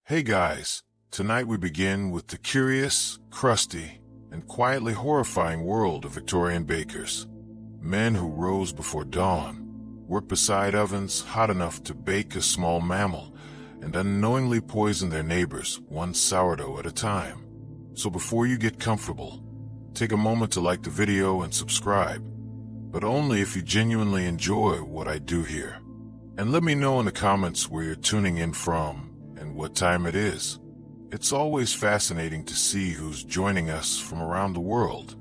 Hey guys, tonight we begin with the curious, crusty, and quietly horrifying world of Victorian bakers. Men who rose before dawn, worked beside ovens hot enough to bake a small mammal, and unknowingly poison their neighbors one sourdough at a time. So before you get comfortable, take a moment to like the video and subscribe, but only if you genuinely enjoy what I do here. And let me know in the comments where you're tuning in from and what time it is. It's always fascinating to see who's joining us from around the world.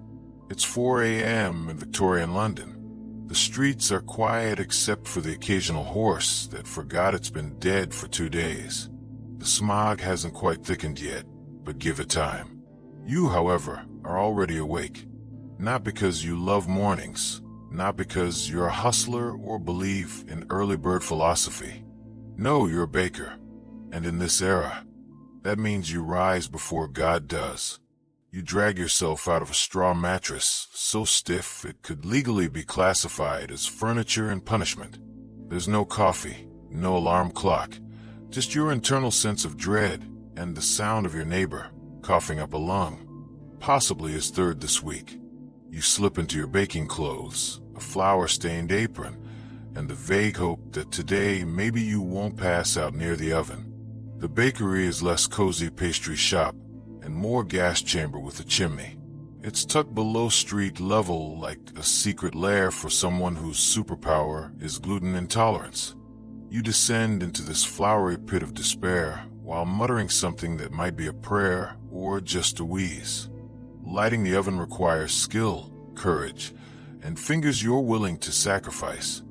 It's 4 a.m. in Victorian London. The streets are quiet except for the occasional horse that forgot it's been dead for 2 days. The smog hasn't quite thickened yet, but give it time. You, however, are already awake. Not because you love mornings, not because you're a hustler or believe in early bird philosophy. No, you're a baker. And in this era, that means you rise before God does. You drag yourself out of a straw mattress so stiff it could legally be classified as furniture and punishment. There's no coffee, no alarm clock, just your internal sense of dread and the sound of your neighbor coughing up a lung, possibly his third this week. You slip into your baking clothes, a flour-stained apron, and the vague hope that today maybe you won't pass out near the oven. The bakery is less cozy pastry shop and more gas chamber with a chimney. It's tucked below street level like a secret lair for someone whose superpower is gluten intolerance. You descend into this flowery pit of despair while muttering something that might be a prayer or just a wheeze. Lighting the oven requires skill, courage, and fingers you're willing to sacrifice.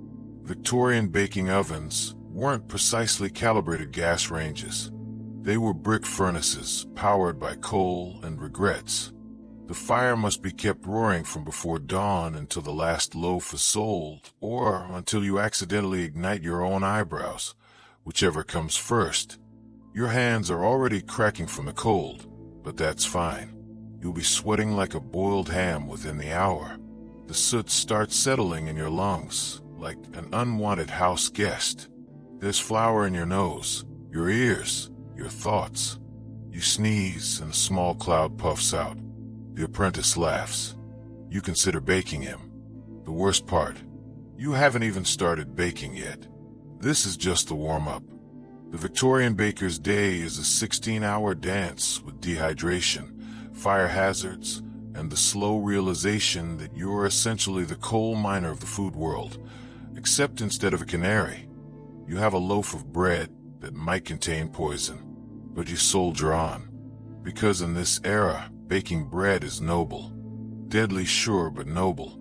Victorian baking ovens weren't precisely calibrated gas ranges. They were brick furnaces powered by coal and regrets. The fire must be kept roaring from before dawn until the last loaf is sold, or until you accidentally ignite your own eyebrows, whichever comes first. Your hands are already cracking from the cold, but that's fine. You'll be sweating like a boiled ham within the hour. The soot starts settling in your lungs like an unwanted house guest. There's flour in your nose, your ears, your thoughts. You sneeze and a small cloud puffs out. The apprentice laughs. You consider baking him. The worst part, you haven't even started baking yet. This is just the warm-up. The Victorian baker's day is a 16-hour dance with dehydration, fire hazards, and the slow realization that you're essentially the coal miner of the food world, except instead of a canary, you have a loaf of bread that might contain poison, but you soldier on. Because in this era, baking bread is noble. Deadly sure, but noble.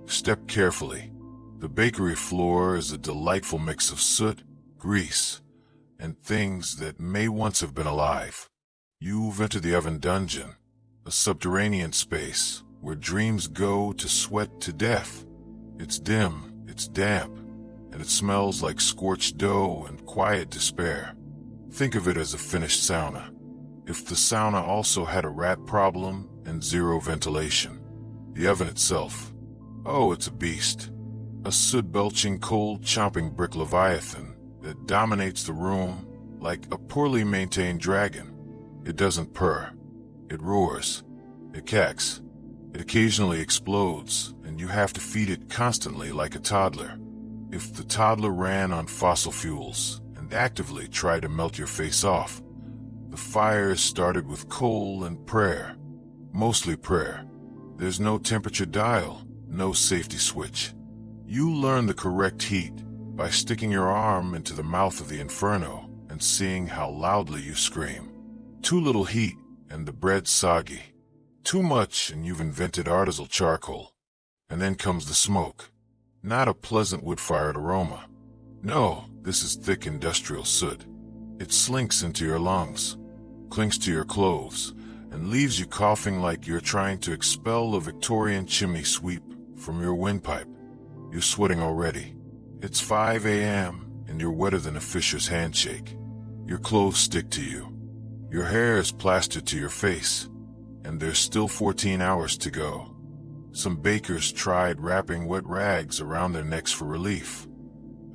Step carefully. The bakery floor is a delightful mix of soot, grease, and things that may once have been alive. You've entered the oven dungeon, a subterranean space where dreams go to sweat to death. It's dim, it's damp, and it smells like scorched dough and quiet despair. Think of it as a finished sauna. If the sauna also had a rat problem and zero ventilation. The oven itself, oh, it's a beast. A soot-belching, cold-chomping brick leviathan that dominates the room like a poorly maintained dragon. It doesn't purr. It roars. It cacks. It occasionally explodes, and you have to feed it constantly like a toddler. If the toddler ran on fossil fuels and actively tried to melt your face off, the fire is started with coal and prayer. Mostly prayer. There's no temperature dial, no safety switch. You learn the correct heat by sticking your arm into the mouth of the inferno and seeing how loudly you scream. Too little heat and the bread's soggy. Too much and you've invented artisanal charcoal. And then comes the smoke. Not a pleasant wood-fired aroma. No, this is thick industrial soot. It slinks into your lungs, clings to your clothes, and leaves you coughing like you're trying to expel a Victorian chimney sweep from your windpipe. You're sweating already. It's 5 a.m. and you're wetter than a fisher's handshake. Your clothes stick to you. Your hair is plastered to your face, and there's still 14 hours to go. Some bakers tried wrapping wet rags around their necks for relief,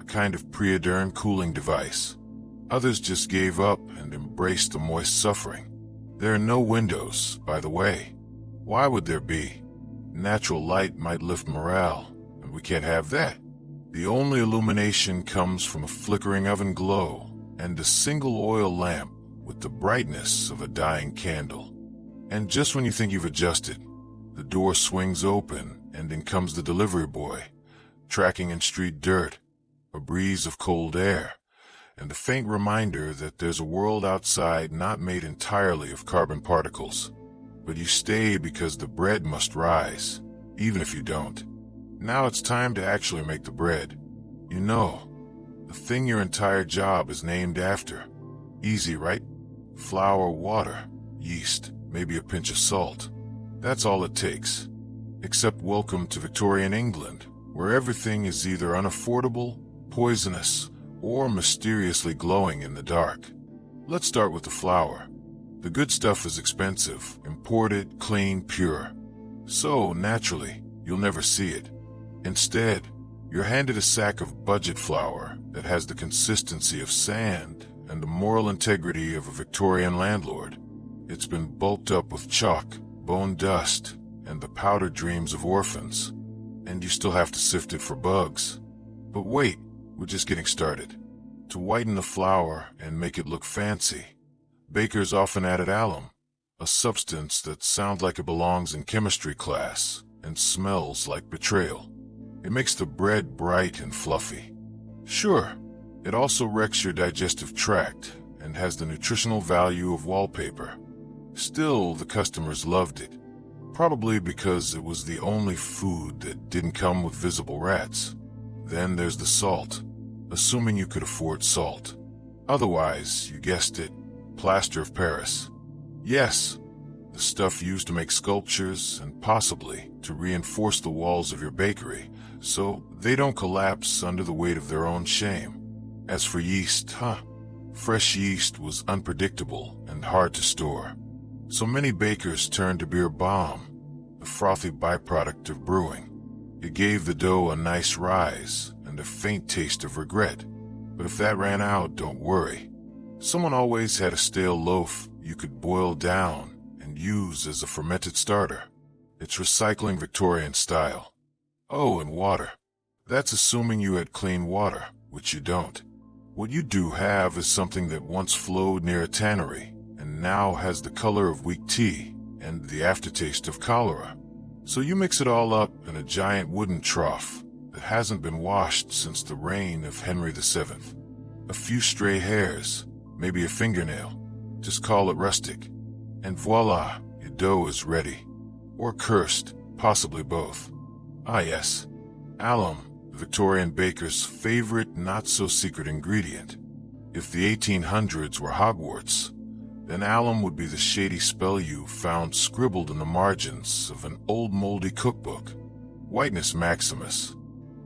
a kind of preordained cooling device. Others just gave up and embraced the moist suffering. There are no windows, by the way. Why would there be? Natural light might lift morale, and we can't have that. The only illumination comes from a flickering oven glow and a single oil lamp with the brightness of a dying candle. And just when you think you've adjusted, the door swings open and in comes the delivery boy, tracking in street dirt, a breeze of cold air, and a faint reminder that there's a world outside not made entirely of carbon particles. But you stay because the bread must rise, even if you don't. Now it's time to actually make the bread. You know, the thing your entire job is named after. Easy, right? Flour, water, yeast, maybe a pinch of salt. That's all it takes. Except welcome to Victorian England, where everything is either unaffordable, poisonous, or mysteriously glowing in the dark. Let's start with the flour. The good stuff is expensive, imported, clean, pure. So, naturally, you'll never see it. Instead, you're handed a sack of budget flour that has the consistency of sand and the moral integrity of a Victorian landlord. It's been bulked up with chalk, bone dust, and the powdered dreams of orphans. And you still have to sift it for bugs. But wait, we're just getting started. To whiten the flour and make it look fancy, bakers often added alum, a substance that sounds like it belongs in chemistry class and smells like betrayal. It makes the bread bright and fluffy. Sure, it also wrecks your digestive tract and has the nutritional value of wallpaper. Still, the customers loved it, probably because it was the only food that didn't come with visible rats. Then there's the salt, assuming you could afford salt. Otherwise, you guessed it, plaster of Paris. Yes, the stuff used to make sculptures and possibly to reinforce the walls of your bakery so they don't collapse under the weight of their own shame. As for yeast, fresh yeast was unpredictable and hard to store. So many bakers turned to beer bomb, the frothy byproduct of brewing. It gave the dough a nice rise and a faint taste of regret. But if that ran out, don't worry. Someone always had a stale loaf you could boil down and use as a fermented starter. It's recycling Victorian style. Oh, and water. That's assuming you had clean water, which you don't. What you do have is something that once flowed near a tannery and now has the color of weak tea and the aftertaste of cholera. So you mix it all up in a giant wooden trough that hasn't been washed since the reign of Henry VII. A few stray hairs, maybe a fingernail, just call it rustic, and voila, your dough is ready. Or cursed, possibly both. Ah yes, alum, the Victorian baker's favorite not-so-secret ingredient. If the 1800s were Hogwarts, then alum would be the shady spell you found scribbled in the margins of an old moldy cookbook. Whiteness maximus.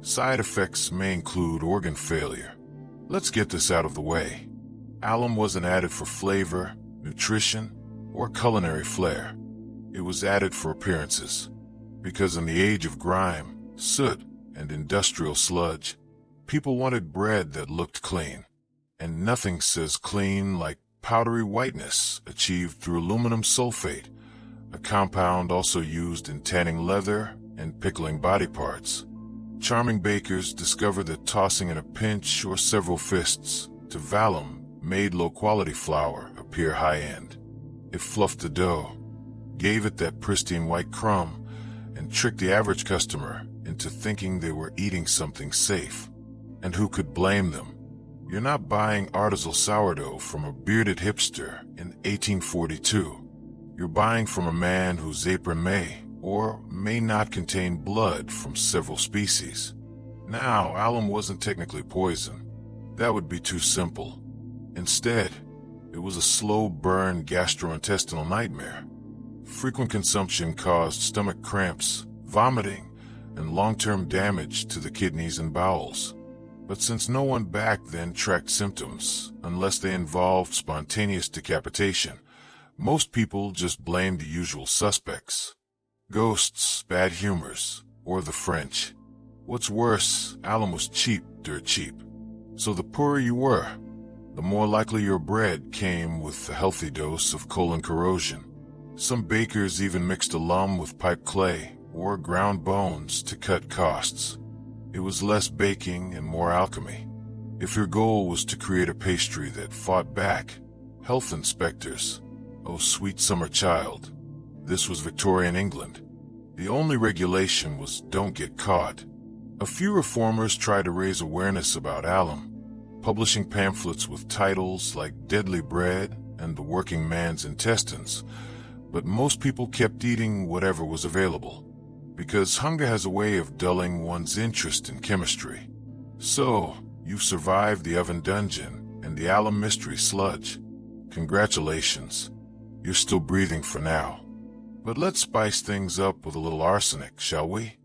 Side effects may include organ failure. Let's get this out of the way. Alum wasn't added for flavor, nutrition, or culinary flair. It was added for appearances. Because in the age of grime, soot, and industrial sludge, people wanted bread that looked clean. And nothing says clean like powdery whiteness achieved through aluminum sulfate, a compound also used in tanning leather and pickling body parts. Charming bakers discovered that tossing in a pinch or several fists to vellum made low-quality flour appear high-end. It fluffed the dough, gave it that pristine white crumb, and tricked the average customer into thinking they were eating something safe. And who could blame them? You're not buying artisanal sourdough from a bearded hipster in 1842. You're buying from a man whose apron may or may not contain blood from several species. Now, alum wasn't technically poison. That would be too simple. Instead, it was a slow burn gastrointestinal nightmare. Frequent consumption caused stomach cramps, vomiting, and long-term damage to the kidneys and bowels. But since no one back then tracked symptoms, unless they involved spontaneous decapitation, most people just blamed the usual suspects. Ghosts, bad humors, or the French. What's worse, alum was cheap, dirt cheap. So the poorer you were, the more likely your bread came with a healthy dose of colon corrosion. Some bakers even mixed alum with pipe clay or ground bones to cut costs. It was less baking and more alchemy. If your goal was to create a pastry that fought back, health inspectors, oh sweet summer child, this was Victorian England. The only regulation was don't get caught. A few reformers tried to raise awareness about alum, publishing pamphlets with titles like Deadly Bread and The Working Man's Intestines, but most people kept eating whatever was available, because hunger has a way of dulling one's interest in chemistry. So, you've survived the oven dungeon and the alum mystery sludge. Congratulations, you're still breathing for now. But let's spice things up with a little arsenic, shall we?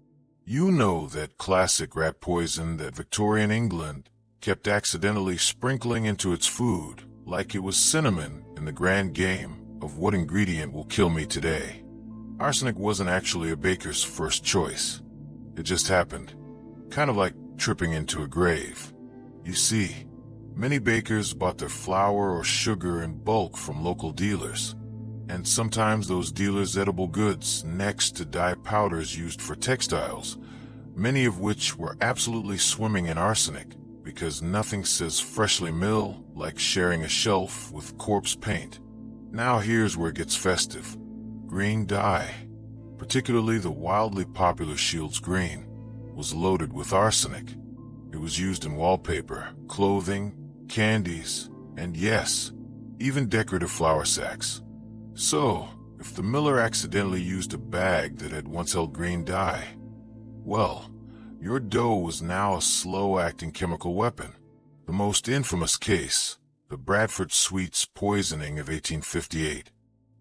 You know that classic rat poison that Victorian England kept accidentally sprinkling into its food like it was cinnamon in the grand game of what ingredient will kill me today. Arsenic wasn't actually a baker's first choice. It just happened. Kind of like tripping into a grave. You see, many bakers bought their flour or sugar in bulk from local dealers. And sometimes those dealers' edible goods next to dye powders used for textiles, many of which were absolutely swimming in arsenic, because nothing says freshly milled like sharing a shelf with corpse paint. Now here's where it gets festive. Green dye, particularly the wildly popular Shields green, was loaded with arsenic. It was used in wallpaper, clothing, candies, and yes, even decorative flour sacks. So, if the miller accidentally used a bag that had once held green dye, well, your dough was now a slow-acting chemical weapon. The most infamous case, the Bradford Sweets poisoning of 1858.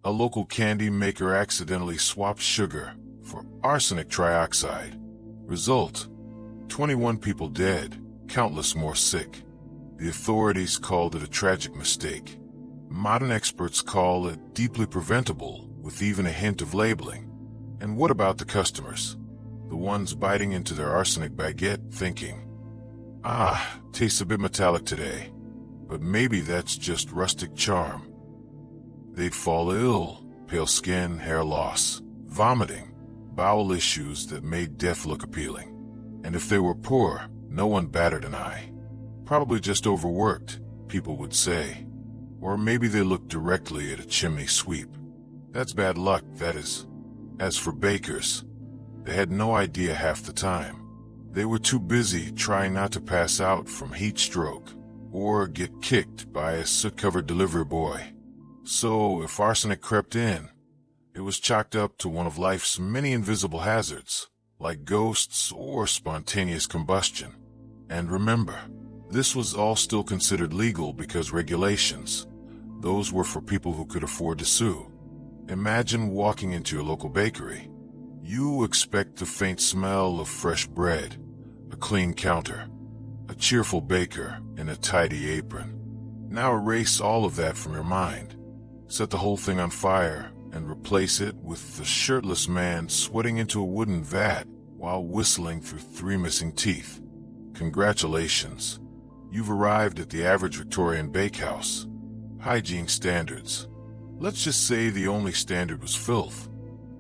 A local candy maker accidentally swapped sugar for arsenic trioxide. Result, 21 people dead, countless more sick. The authorities called it a tragic mistake. Modern experts call it deeply preventable, with even a hint of labeling. And what about the customers? The ones biting into their arsenic baguette thinking, tastes a bit metallic today, but maybe that's just rustic charm. They'd fall ill, pale skin, hair loss, vomiting, bowel issues that made death look appealing. And if they were poor, no one batted an eye. Probably just overworked, people would say. Or maybe they looked directly at a chimney sweep. That's bad luck, that is. As for bakers, they had no idea half the time. They were too busy trying not to pass out from heat stroke or get kicked by a soot-covered delivery boy. So if arsenic crept in, it was chalked up to one of life's many invisible hazards, like ghosts or spontaneous combustion. And remember, this was all still considered legal because regulations. Those were for people who could afford to sue. Imagine walking into your local bakery. You expect the faint smell of fresh bread, a clean counter, a cheerful baker in a tidy apron. Now erase all of that from your mind. Set the whole thing on fire and replace it with the shirtless man sweating into a wooden vat while whistling through 3 missing teeth. Congratulations. You've arrived at the average Victorian bakehouse. Hygiene standards. Let's just say the only standard was filth.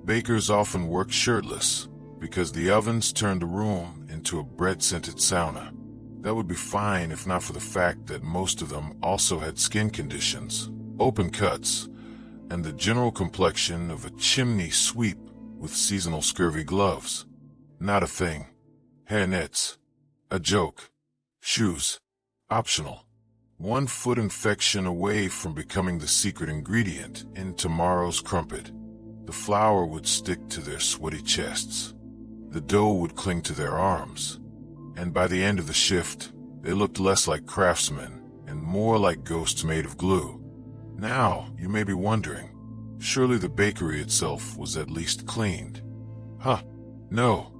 Bakers often worked shirtless because the ovens turned the room into a bread-scented sauna. That would be fine if not for the fact that most of them also had skin conditions, open cuts, and the general complexion of a chimney sweep with seasonal scurvy gloves. Not a thing. Hairnets. A joke. Shoes. Optional. 1 foot infection away from becoming the secret ingredient in tomorrow's crumpet. The flour would stick to their sweaty chests. The dough would cling to their arms. And by the end of the shift, they looked less like craftsmen and more like ghosts made of glue. Now, you may be wondering, surely the bakery itself was at least cleaned. No.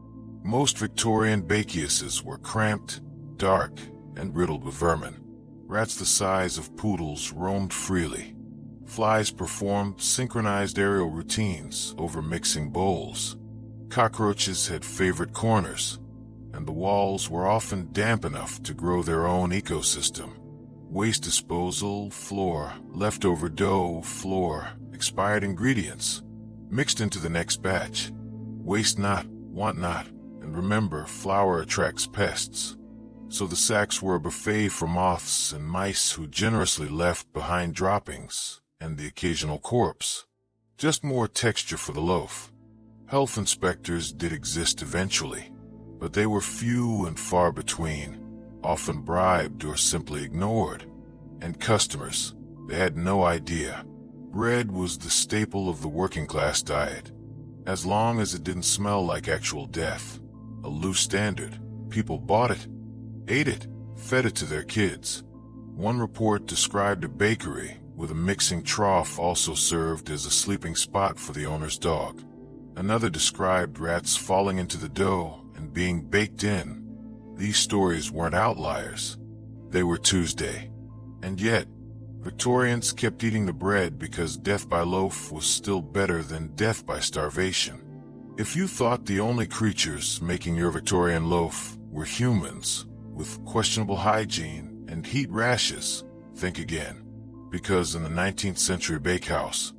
Most Victorian bakehuses were cramped, dark, and riddled with vermin. Rats the size of poodles roamed freely. Flies performed synchronized aerial routines over mixing bowls. Cockroaches had favorite corners, and the walls were often damp enough to grow their own ecosystem. Waste disposal, floor, leftover dough, floor, expired ingredients, mixed into the next batch. Waste not, want not, and remember, flour attracts pests. So the sacks were a buffet for moths and mice who generously left behind droppings and the occasional corpse. Just more texture for the loaf. Health inspectors did exist eventually, but they were few and far between, often bribed or simply ignored. And customers, they had no idea. Bread was the staple of the working class diet. As long as it didn't smell like actual death, a loose standard, people bought it, ate it, fed it to their kids. One report described a bakery with a mixing trough also served as a sleeping spot for the owner's dog. Another described rats falling into the dough and being baked in. These stories weren't outliers. They were Tuesday. And yet, Victorians kept eating the bread because death by loaf was still better than death by starvation. If you thought the only creatures making your Victorian loaf were humans with questionable hygiene and heat rashes, think again. Because in the 19th century bakehouse,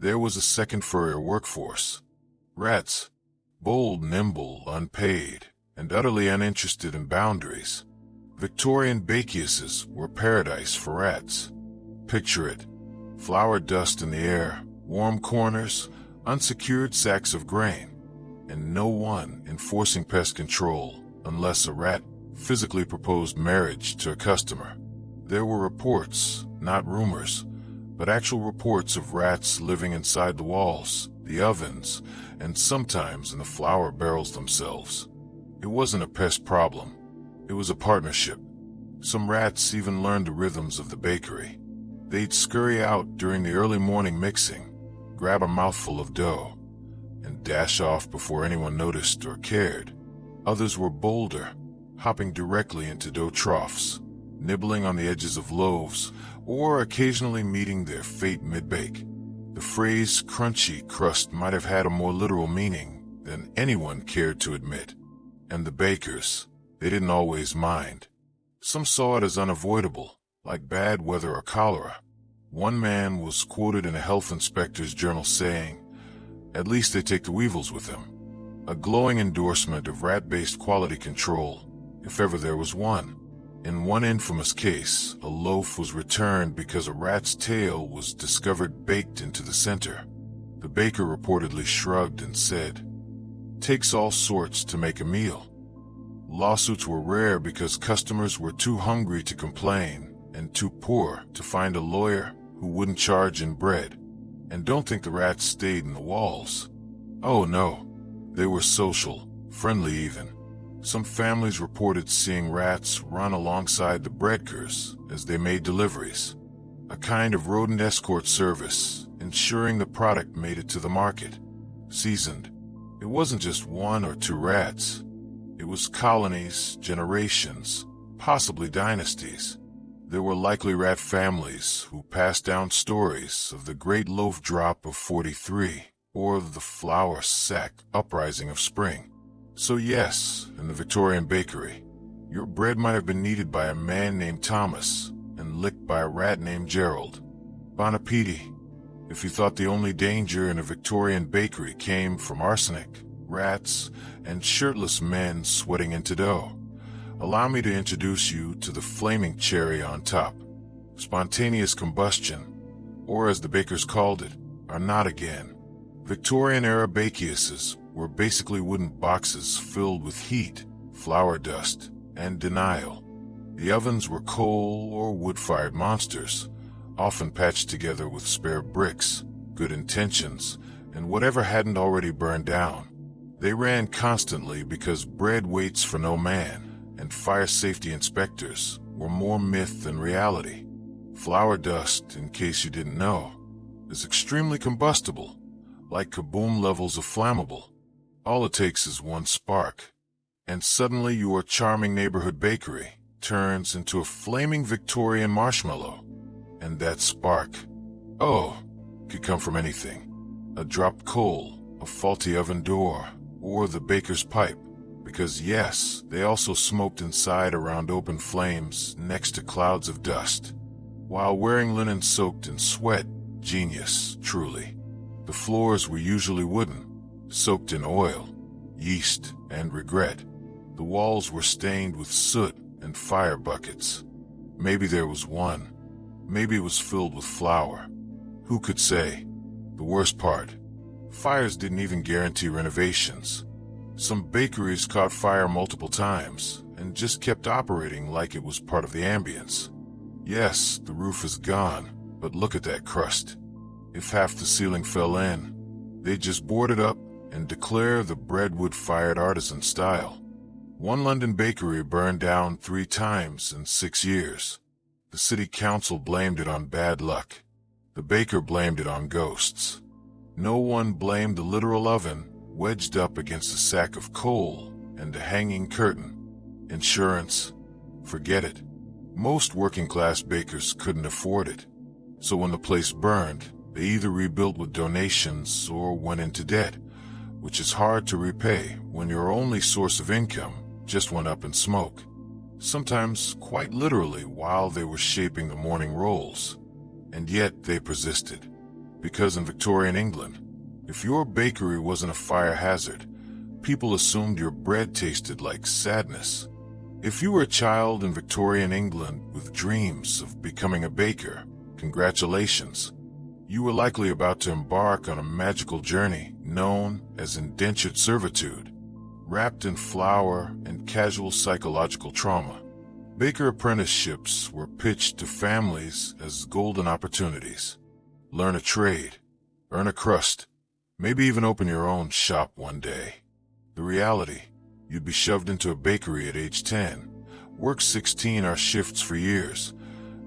there was a second furrier workforce. Rats, bold, nimble, unpaid, and utterly uninterested in boundaries. Victorian bakeuses were paradise for rats. Picture it. Flour dust in the air, warm corners, unsecured sacks of grain, and no one enforcing pest control unless a rat physically proposed marriage to a customer. There were reports, not rumors, but actual reports of rats living inside the walls, the ovens, and sometimes in the flour barrels themselves. It wasn't a pest problem. It was a partnership. Some rats even learned the rhythms of the bakery. They'd scurry out during the early morning mixing, grab a mouthful of dough, and dash off before anyone noticed or cared. Others were bolder, hopping directly into dough troughs, nibbling on the edges of loaves, or occasionally meeting their fate mid-bake. The phrase crunchy crust might have had a more literal meaning than anyone cared to admit. And the bakers, they didn't always mind. Some saw it as unavoidable, like bad weather or cholera. One man was quoted in a health inspector's journal saying, "At least they take the weevils with them." A glowing endorsement of rat-based quality control, if ever there was one. In one infamous case, a loaf was returned because a rat's tail was discovered baked into the center. The baker reportedly shrugged and said, "Takes all sorts to make a meal." Lawsuits were rare because customers were too hungry to complain and too poor to find a lawyer who wouldn't charge in bread. And don't think the rats stayed in the walls. Oh no, they were social, friendly even. Some families reported seeing rats run alongside the breadkers as they made deliveries, a kind of rodent escort service, ensuring the product made it to the market, seasoned. It wasn't just one or two rats. It was colonies, generations, possibly dynasties. There were likely rat families who passed down stories of the Great Loaf Drop of 43 or the flour sack uprising of spring. So yes, in the Victorian bakery, your bread might have been kneaded by a man named Thomas and licked by a rat named Gerald. Bon appetit. If you thought the only danger in a Victorian bakery came from arsenic, rats, and shirtless men sweating into dough, allow me to introduce you to the flaming cherry on top. Spontaneous combustion, or as the bakers called it, are not again. Victorian-era bakeuses were basically wooden boxes filled with heat, flour dust, and denial. The ovens were coal or wood-fired monsters, often patched together with spare bricks, good intentions, and whatever hadn't already burned down. They ran constantly because bread waits for no man, and fire safety inspectors were more myth than reality. Flour dust, in case you didn't know, is extremely combustible, like kaboom levels of flammable. All it takes is one spark, and suddenly your charming neighborhood bakery turns into a flaming Victorian marshmallow. And that spark, oh, could come from anything. A dropped coal, a faulty oven door, or the baker's pipe, Because yes, they also smoked inside around open flames next to clouds of dust. While wearing linen soaked in sweat, genius, truly. The floors were usually wooden, soaked in oil, yeast, and regret. The walls were stained with soot and fire buckets. Maybe there was one. Maybe it was filled with flour. Who could say? The worst part, fires didn't even guarantee renovations. Some bakeries caught fire multiple times and just kept operating like it was part of the ambience. Yes, the roof is gone, but look at that crust. If half the ceiling fell in, they'd just board it up and declare the bread wood-fired artisan style. One London bakery burned down 3 times in 6 years. The city council blamed it on bad luck. The baker blamed it on ghosts. No one blamed the literal oven wedged up against a sack of coal and a hanging curtain. Insurance? Forget it. Most working-class bakers couldn't afford it. So when the place burned, they either rebuilt with donations or went into debt, which is hard to repay when your only source of income just went up in smoke. Sometimes quite literally while they were shaping the morning rolls. And yet they persisted. Because in Victorian England, if your bakery wasn't a fire hazard, people assumed your bread tasted like sadness. If you were a child in Victorian England with dreams of becoming a baker, congratulations. You were likely about to embark on a magical journey known as indentured servitude, wrapped in flour and casual psychological trauma. Baker apprenticeships were pitched to families as golden opportunities. Learn a trade, earn a crust, maybe even open your own shop one day. The reality, you'd be shoved into a bakery at age 10, work 16-hour shifts for years,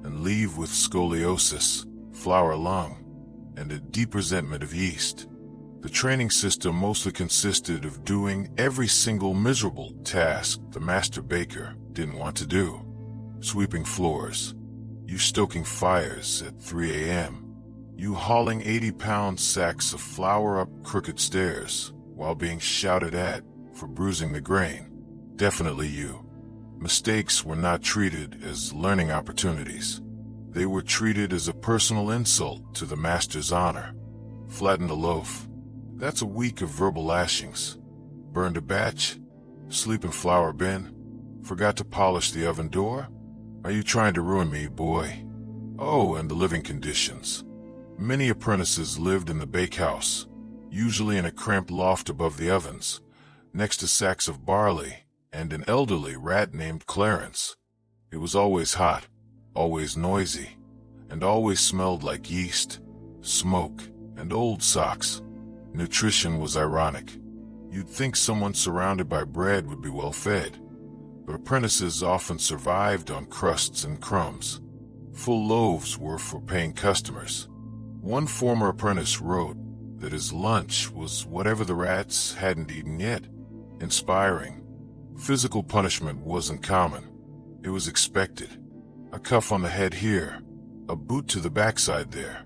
and leave with scoliosis, flour lung, and a deep resentment of yeast. The training system mostly consisted of doing every single miserable task the master baker didn't want to do. Sweeping floors, you stoking fires at 3 a.m., you hauling 80-pound sacks of flour up crooked stairs while being shouted at for bruising the grain. Definitely you. Mistakes were not treated as learning opportunities. They were treated as a personal insult to the master's honor. Flattened a loaf. That's a week of verbal lashings. Burned a batch? Sleep in flour bin? Forgot to polish the oven door? Are you trying to ruin me, boy? Oh, and the living conditions. Many apprentices lived in the bakehouse, usually in a cramped loft above the ovens, next to sacks of barley and an elderly rat named Clarence. It was always hot, always noisy, and always smelled like yeast, smoke, and old socks. Nutrition was ironic. You'd think someone surrounded by bread would be well fed, but apprentices often survived on crusts and crumbs. Full loaves were for paying customers. One former apprentice wrote that his lunch was whatever the rats hadn't eaten yet. Inspiring. Physical punishment wasn't common. It was expected. A cuff on the head here, a boot to the backside there.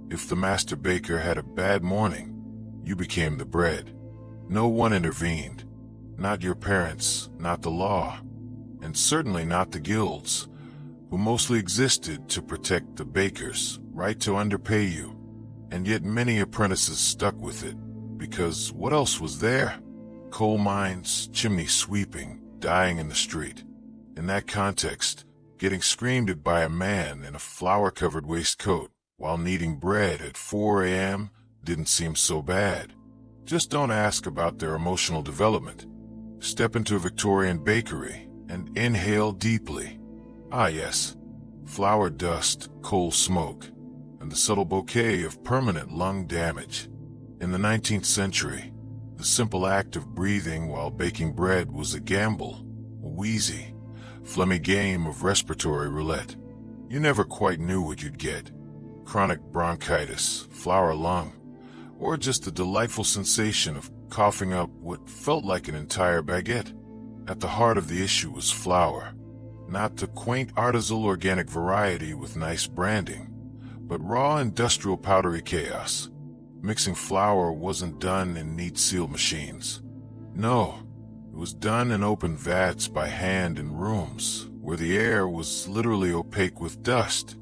If the master baker had a bad morning, you became the bread. No one intervened. Not your parents, not the law, and certainly not the guilds, who mostly existed to protect the baker's right to underpay you. And yet many apprentices stuck with it, because what else was there? Coal mines, chimney sweeping, dying in the street. In that context, getting screamed at by a man in a flour-covered waistcoat while kneading bread at 4 a.m. didn't seem so bad. Just don't ask about their emotional development. Step into a Victorian bakery and inhale deeply. Ah yes, flour dust, coal smoke, and the subtle bouquet of permanent lung damage. In the 19th century, the simple act of breathing while baking bread was a gamble, a wheezy, phlegmy game of respiratory roulette. You never quite knew what you'd get. Chronic bronchitis, flour lung, or just the delightful sensation of coughing up what felt like an entire baguette. At the heart of the issue was flour, not the quaint artisanal organic variety with nice branding, but raw industrial powdery chaos. Mixing flour wasn't done in neat seal machines. No, It was done in open vats by hand in rooms where the air was literally opaque with dust.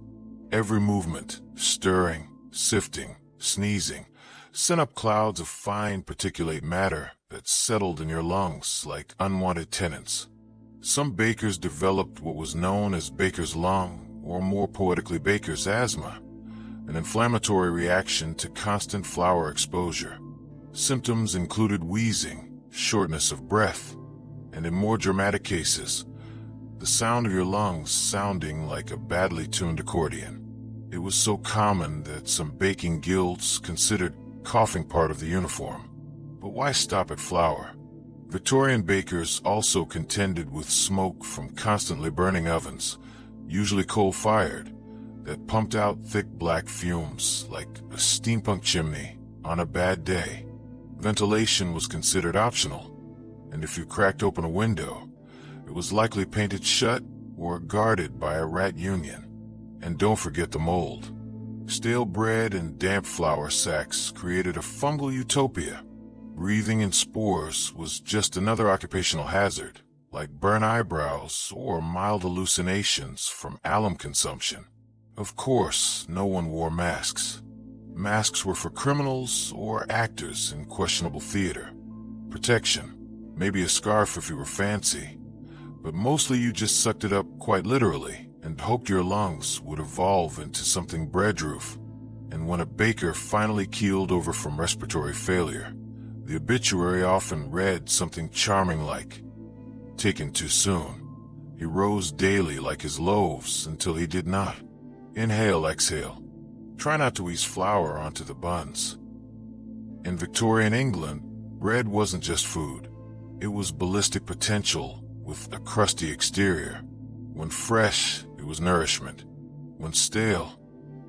Every movement, stirring, sifting, sneezing, sent up clouds of fine particulate matter that settled in your lungs like unwanted tenants. Some bakers developed what was known as baker's lung, or more poetically baker's asthma, an inflammatory reaction to constant flour exposure. Symptoms included wheezing, shortness of breath, and in more dramatic cases, the sound of your lungs sounding like a badly tuned accordion. It was so common that some baking guilds considered coughing part of the uniform. But why stop at flour? Victorian bakers also contended with smoke from constantly burning ovens, usually coal-fired, that pumped out thick black fumes like a steampunk chimney on a bad day. Ventilation was considered optional, and if you cracked open a window, it was likely painted shut or guarded by a rat union. And don't forget the mold. Stale bread and damp flour sacks created a fungal utopia. Breathing in spores was just another occupational hazard, like burnt eyebrows or mild hallucinations from alum consumption. Of course, no one wore masks. Masks were for criminals or actors in questionable theater. Protection, maybe a scarf if you were fancy, but mostly you just sucked it up quite literally and hoped your lungs would evolve into something bread-proof. And when a baker finally keeled over from respiratory failure, the obituary often read something charming like, "Taken too soon. He rose daily like his loaves until he did not. Inhale, exhale. Try not to ease flour onto the buns." In Victorian England, bread wasn't just food. It was ballistic potential with a crusty exterior. When fresh, it was nourishment. When stale,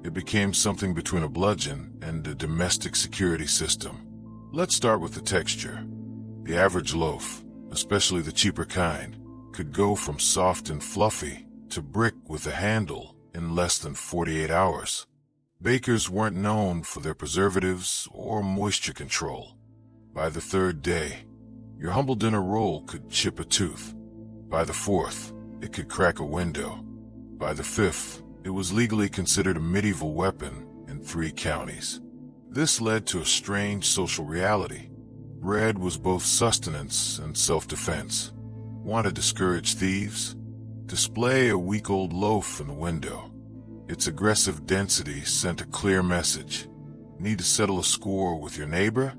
it became something between a bludgeon and a domestic security system. Let's start with the texture. The average loaf, especially the cheaper kind, could go from soft and fluffy to brick with a handle in less than 48 hours. Bakers weren't known for their preservatives or moisture control. By the third day, your humble dinner roll could chip a tooth. By the fourth, it could crack a window. By the fifth, it was legally considered a medieval weapon in 3 counties. This led to a strange social reality. Bread was both sustenance and self-defense. Want to discourage thieves? Display a week-old loaf in the window. Its aggressive density sent a clear message. Need to settle a score with your neighbor?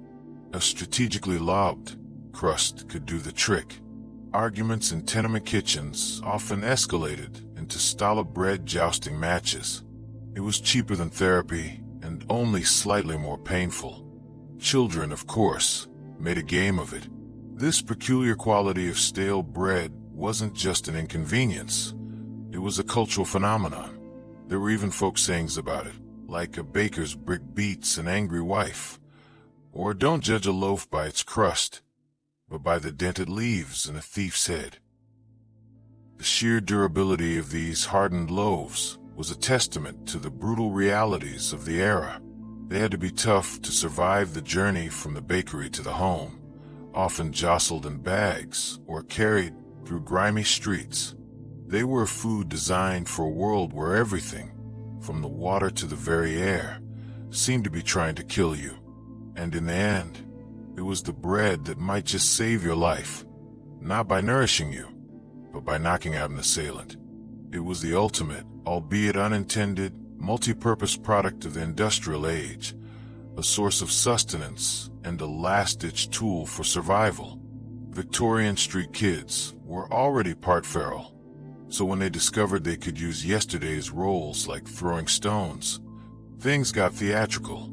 A strategically lobbed crust could do the trick. Arguments in tenement kitchens often escalated into stolid bread jousting matches. It was cheaper than therapy and only slightly more painful. Children, of course, made a game of it. This peculiar quality of stale bread wasn't just an inconvenience. It was a cultural phenomenon. There were even folk sayings about it, like a baker's brick beats an angry wife, or don't judge a loaf by its crust, but by the dent it leaves in a thief's head. The sheer durability of these hardened loaves was a testament to the brutal realities of the era. They had to be tough to survive the journey from the bakery to the home, often jostled in bags or carried through grimy streets. They were food designed for a world where everything, from the water to the very air, seemed to be trying to kill you. And in the end, it was the bread that might just save your life, not by nourishing you, but by knocking out an assailant. It was the ultimate, albeit unintended, multi-purpose product of the industrial age, a source of sustenance and a last-ditch tool for survival. Victorian street kids were already part feral, so when they discovered they could use yesterday's rolls like throwing stones, things got theatrical.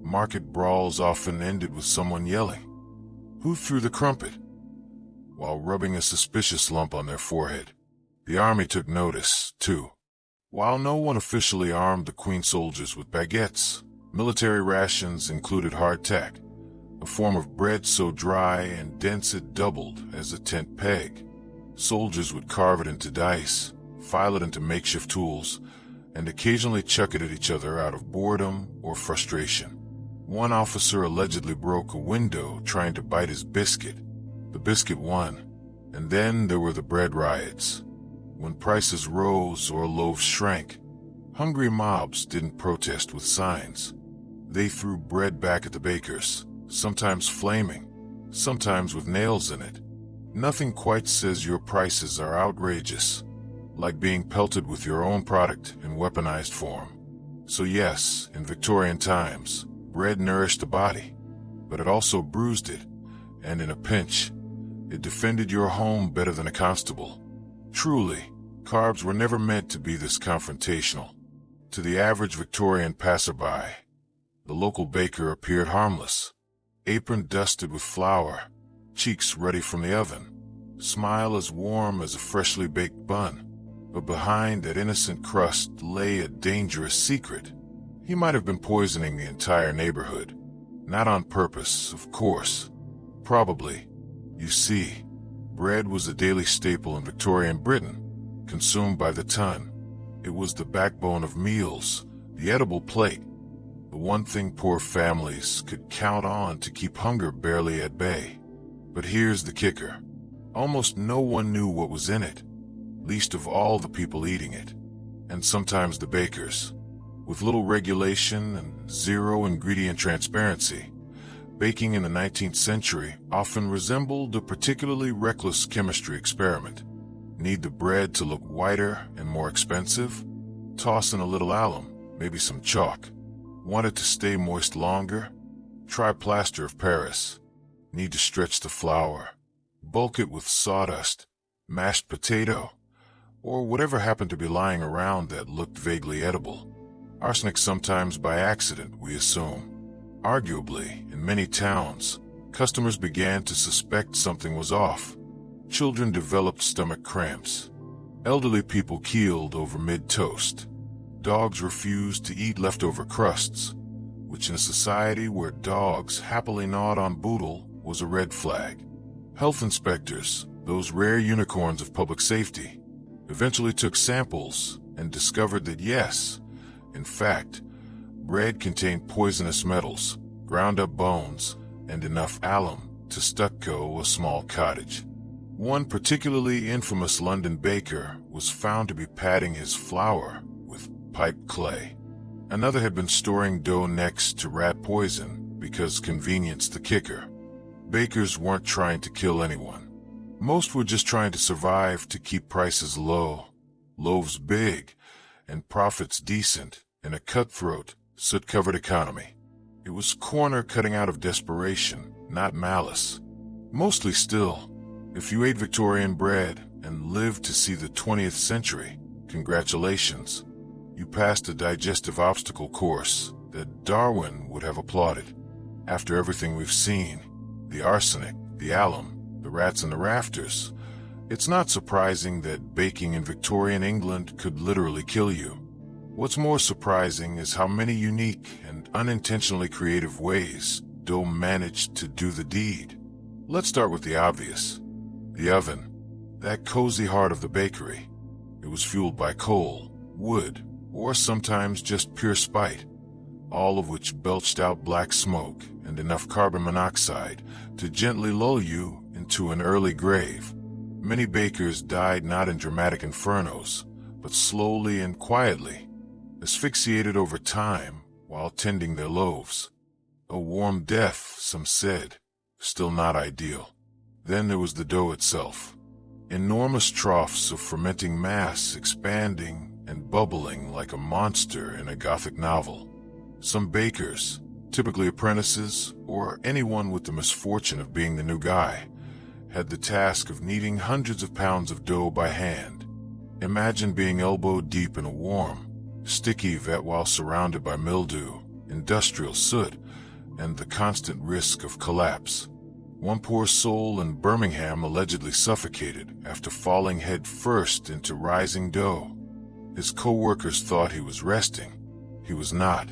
Market brawls often ended with someone yelling, "Who threw the crumpet?" while rubbing a suspicious lump on their forehead. The army took notice, too. While no one officially armed the Queen soldiers with baguettes, military rations included hardtack, a form of bread so dry and dense it doubled as a tent peg. Soldiers would carve it into dice, file it into makeshift tools, and occasionally chuck it at each other out of boredom or frustration. One officer allegedly broke a window trying to bite his biscuit. The biscuit won. And then there were the bread riots. When prices rose or loaves shrank, hungry mobs didn't protest with signs. They threw bread back at the bakers, sometimes flaming, sometimes with nails in it. Nothing quite says your prices are outrageous, like being pelted with your own product in weaponized form. So yes, in Victorian times, bread nourished the body, but it also bruised it, and in a pinch, it defended your home better than a constable. Truly, carbs were never meant to be this confrontational. To the average Victorian passerby, the local baker appeared harmless, apron dusted with flour, cheeks ruddy from the oven, smile as warm as a freshly baked bun. But behind that innocent crust lay a dangerous secret. He might have been poisoning the entire neighborhood. Not on purpose, of course. Probably. You see, bread was a daily staple in Victorian Britain, consumed by the ton. It was the backbone of meals, the edible plate, the one thing poor families could count on to keep hunger barely at bay. But here's the kicker. Almost no one knew what was in it, least of all the people eating it, and sometimes the bakers. With little regulation and zero ingredient transparency, baking in the 19th century often resembled a particularly reckless chemistry experiment. Need the bread to look whiter and more expensive? Toss in a little alum, maybe some chalk. Want it to stay moist longer? Try plaster of Paris. Need to stretch the flour. Bulk it with sawdust, mashed potato, or whatever happened to be lying around that looked vaguely edible. Arsenic sometimes by accident, we assume. Arguably, in many towns, customers began to suspect something was off. Children developed stomach cramps. Elderly people keeled over mid-toast. Dogs refused to eat leftover crusts, which in a society where dogs happily gnawed on boodle was a red flag. Health inspectors, those rare unicorns of public safety, eventually took samples and discovered that yes, in fact, bread contained poisonous metals, ground-up bones, and enough alum to stucco a small cottage. One particularly infamous London baker was found to be padding his flour with pipe clay. Another had been storing dough next to rat poison because convenience the kicker. Bakers weren't trying to kill anyone. Most were just trying to survive to keep prices low, loaves big, and profits decent in a cutthroat, soot-covered economy. It was corner cutting out of desperation, not malice. Mostly still, if you ate Victorian bread and lived to see the 20th century, congratulations. You passed a digestive obstacle course that Darwin would have applauded. After everything we've seen, the arsenic, the alum, the rats in the rafters, it's not surprising that baking in Victorian England could literally kill you. What's more surprising is how many unique and unintentionally creative ways dough managed to do the deed. Let's start with the obvious. The oven, that cozy heart of the bakery. It was fueled by coal, wood, or sometimes just pure spite, all of which belched out black smoke and enough carbon monoxide to gently lull you into an early grave. Many bakers died not in dramatic infernos, but slowly and quietly, asphyxiated over time while tending their loaves. A warm death, some said, still not ideal. Then there was the dough itself. Enormous troughs of fermenting mass expanding and bubbling like a monster in a Gothic novel. Some bakers, typically apprentices or anyone with the misfortune of being the new guy, had the task of kneading hundreds of pounds of dough by hand. Imagine being elbow deep in a warm, sticky vat while surrounded by mildew, industrial soot, and the constant risk of collapse. One poor soul in Birmingham allegedly suffocated after falling head first into rising dough. His co-workers thought he was resting. He was not.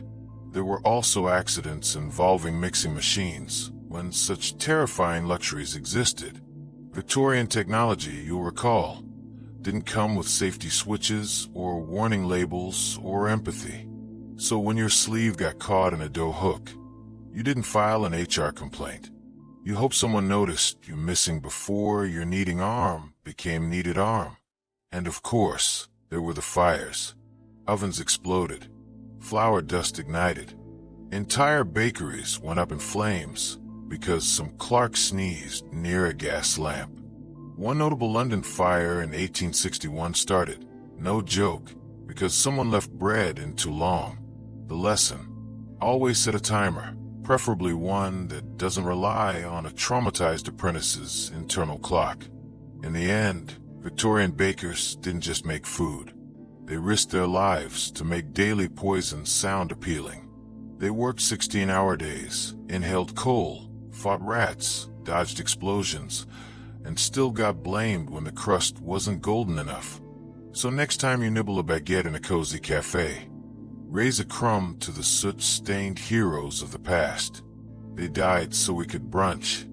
There were also accidents involving mixing machines when such terrifying luxuries existed. Victorian technology, you'll recall, didn't come with safety switches or warning labels or empathy. So when your sleeve got caught in a dough hook, you didn't file an HR complaint. You hope someone noticed you missing before your needing arm became needed arm. And of course, there were the fires. Ovens exploded. Flour dust ignited. Entire bakeries went up in flames because some clerk sneezed near a gas lamp. One notable London fire in 1861 started, no joke, because someone left bread in too long. The lesson: always set a timer, preferably one that doesn't rely on a traumatized apprentice's internal clock. In the end, Victorian bakers didn't just make food. They risked their lives to make daily poison sound appealing. They worked 16-hour days, inhaled coal, fought rats, dodged explosions, and still got blamed when the crust wasn't golden enough. So next time you nibble a baguette in a cozy cafe, raise a crumb to the soot-stained heroes of the past. They died so we could brunch.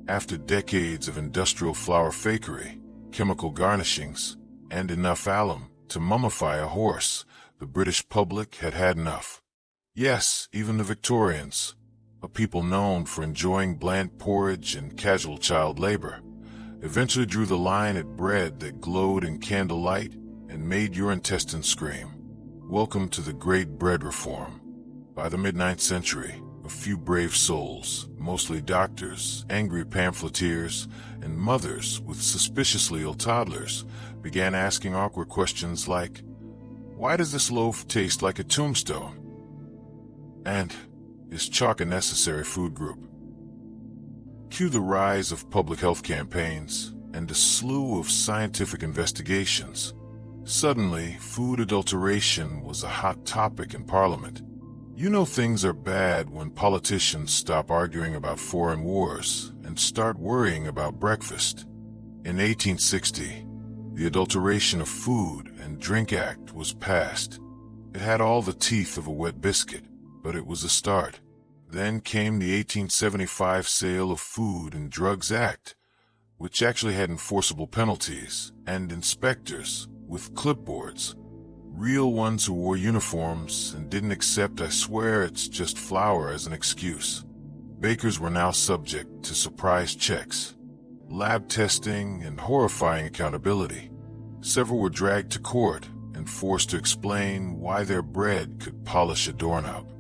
After decades of industrial flour fakery, chemical garnishings, and enough alum to mummify a horse, the British public had had enough. Yes, even the Victorians, a people known for enjoying bland porridge and casual child labor, eventually drew the line at bread that glowed in candlelight and made your intestines scream. Welcome to the Great Bread Reform. By the mid-9th century, a few brave souls, mostly doctors, angry pamphleteers, and mothers with suspiciously ill toddlers, began asking awkward questions like, "Why does this loaf taste like a tombstone?" And, "Is chalk a necessary food group?" Cue the rise of public health campaigns and a slew of scientific investigations. Suddenly, food adulteration was a hot topic in Parliament. You know things are bad when politicians stop arguing about foreign wars and start worrying about breakfast. In 1860, the Adulteration of Food and Drink Act was passed. It had all the teeth of a wet biscuit, but it was a start. Then came the 1875 Sale of Food and Drugs Act, which actually had enforceable penalties and inspectors with clipboards. Real ones who wore uniforms and didn't accept "I swear it's just flour" as an excuse. Bakers were now subject to surprise checks, lab testing, and horrifying accountability. Several were dragged to court and forced to explain why their bread could polish a doorknob.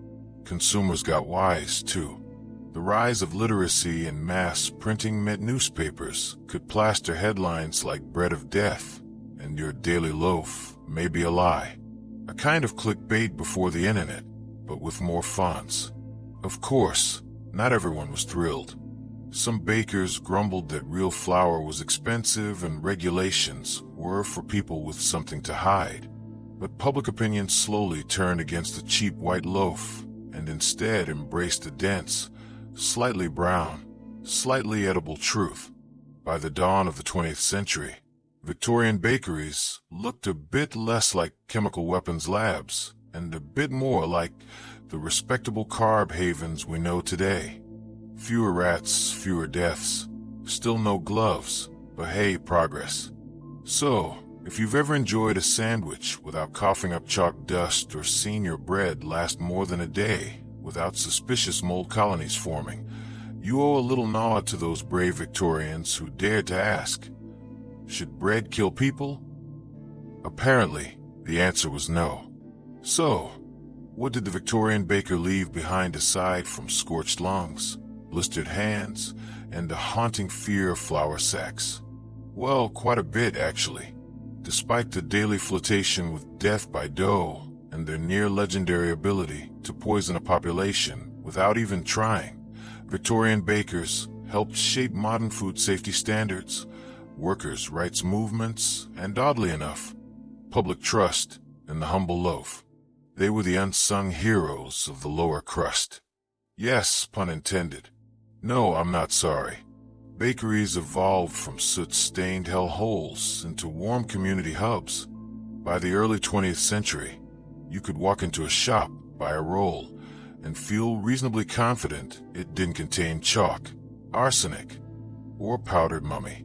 Consumers got wise, too. The rise of literacy and mass printing meant newspapers could plaster headlines like "Bread of Death" and "Your daily loaf may be a lie." A kind of clickbait before the internet, but with more fonts. Of course, not everyone was thrilled. Some bakers grumbled that real flour was expensive and regulations were for people with something to hide. But public opinion slowly turned against the cheap white loaf and instead embraced the dense, slightly brown, slightly edible truth. By the dawn of the 20th century, Victorian bakeries looked a bit less like chemical weapons labs and a bit more like the respectable carb havens we know today. Fewer rats, fewer deaths, still no gloves, but hey, progress. So, if you've ever enjoyed a sandwich without coughing up chalk dust or seen your bread last more than a day without suspicious mold colonies forming, you owe a little nod to those brave Victorians who dared to ask, should bread kill people? Apparently, the answer was no. So, what did the Victorian baker leave behind aside from scorched lungs, blistered hands, and a haunting fear of flour sacks? Well, quite a bit, actually. Despite the daily flirtation with death by dough and their near-legendary ability to poison a population without even trying, Victorian bakers helped shape modern food safety standards, workers' rights movements, and oddly enough, public trust in the humble loaf. They were the unsung heroes of the lower crust. Yes, pun intended. No, I'm not sorry. Bakeries evolved from soot-stained hellholes into warm community hubs. By the early 20th century, you could walk into a shop, buy a roll, and feel reasonably confident it didn't contain chalk, arsenic, or powdered mummy.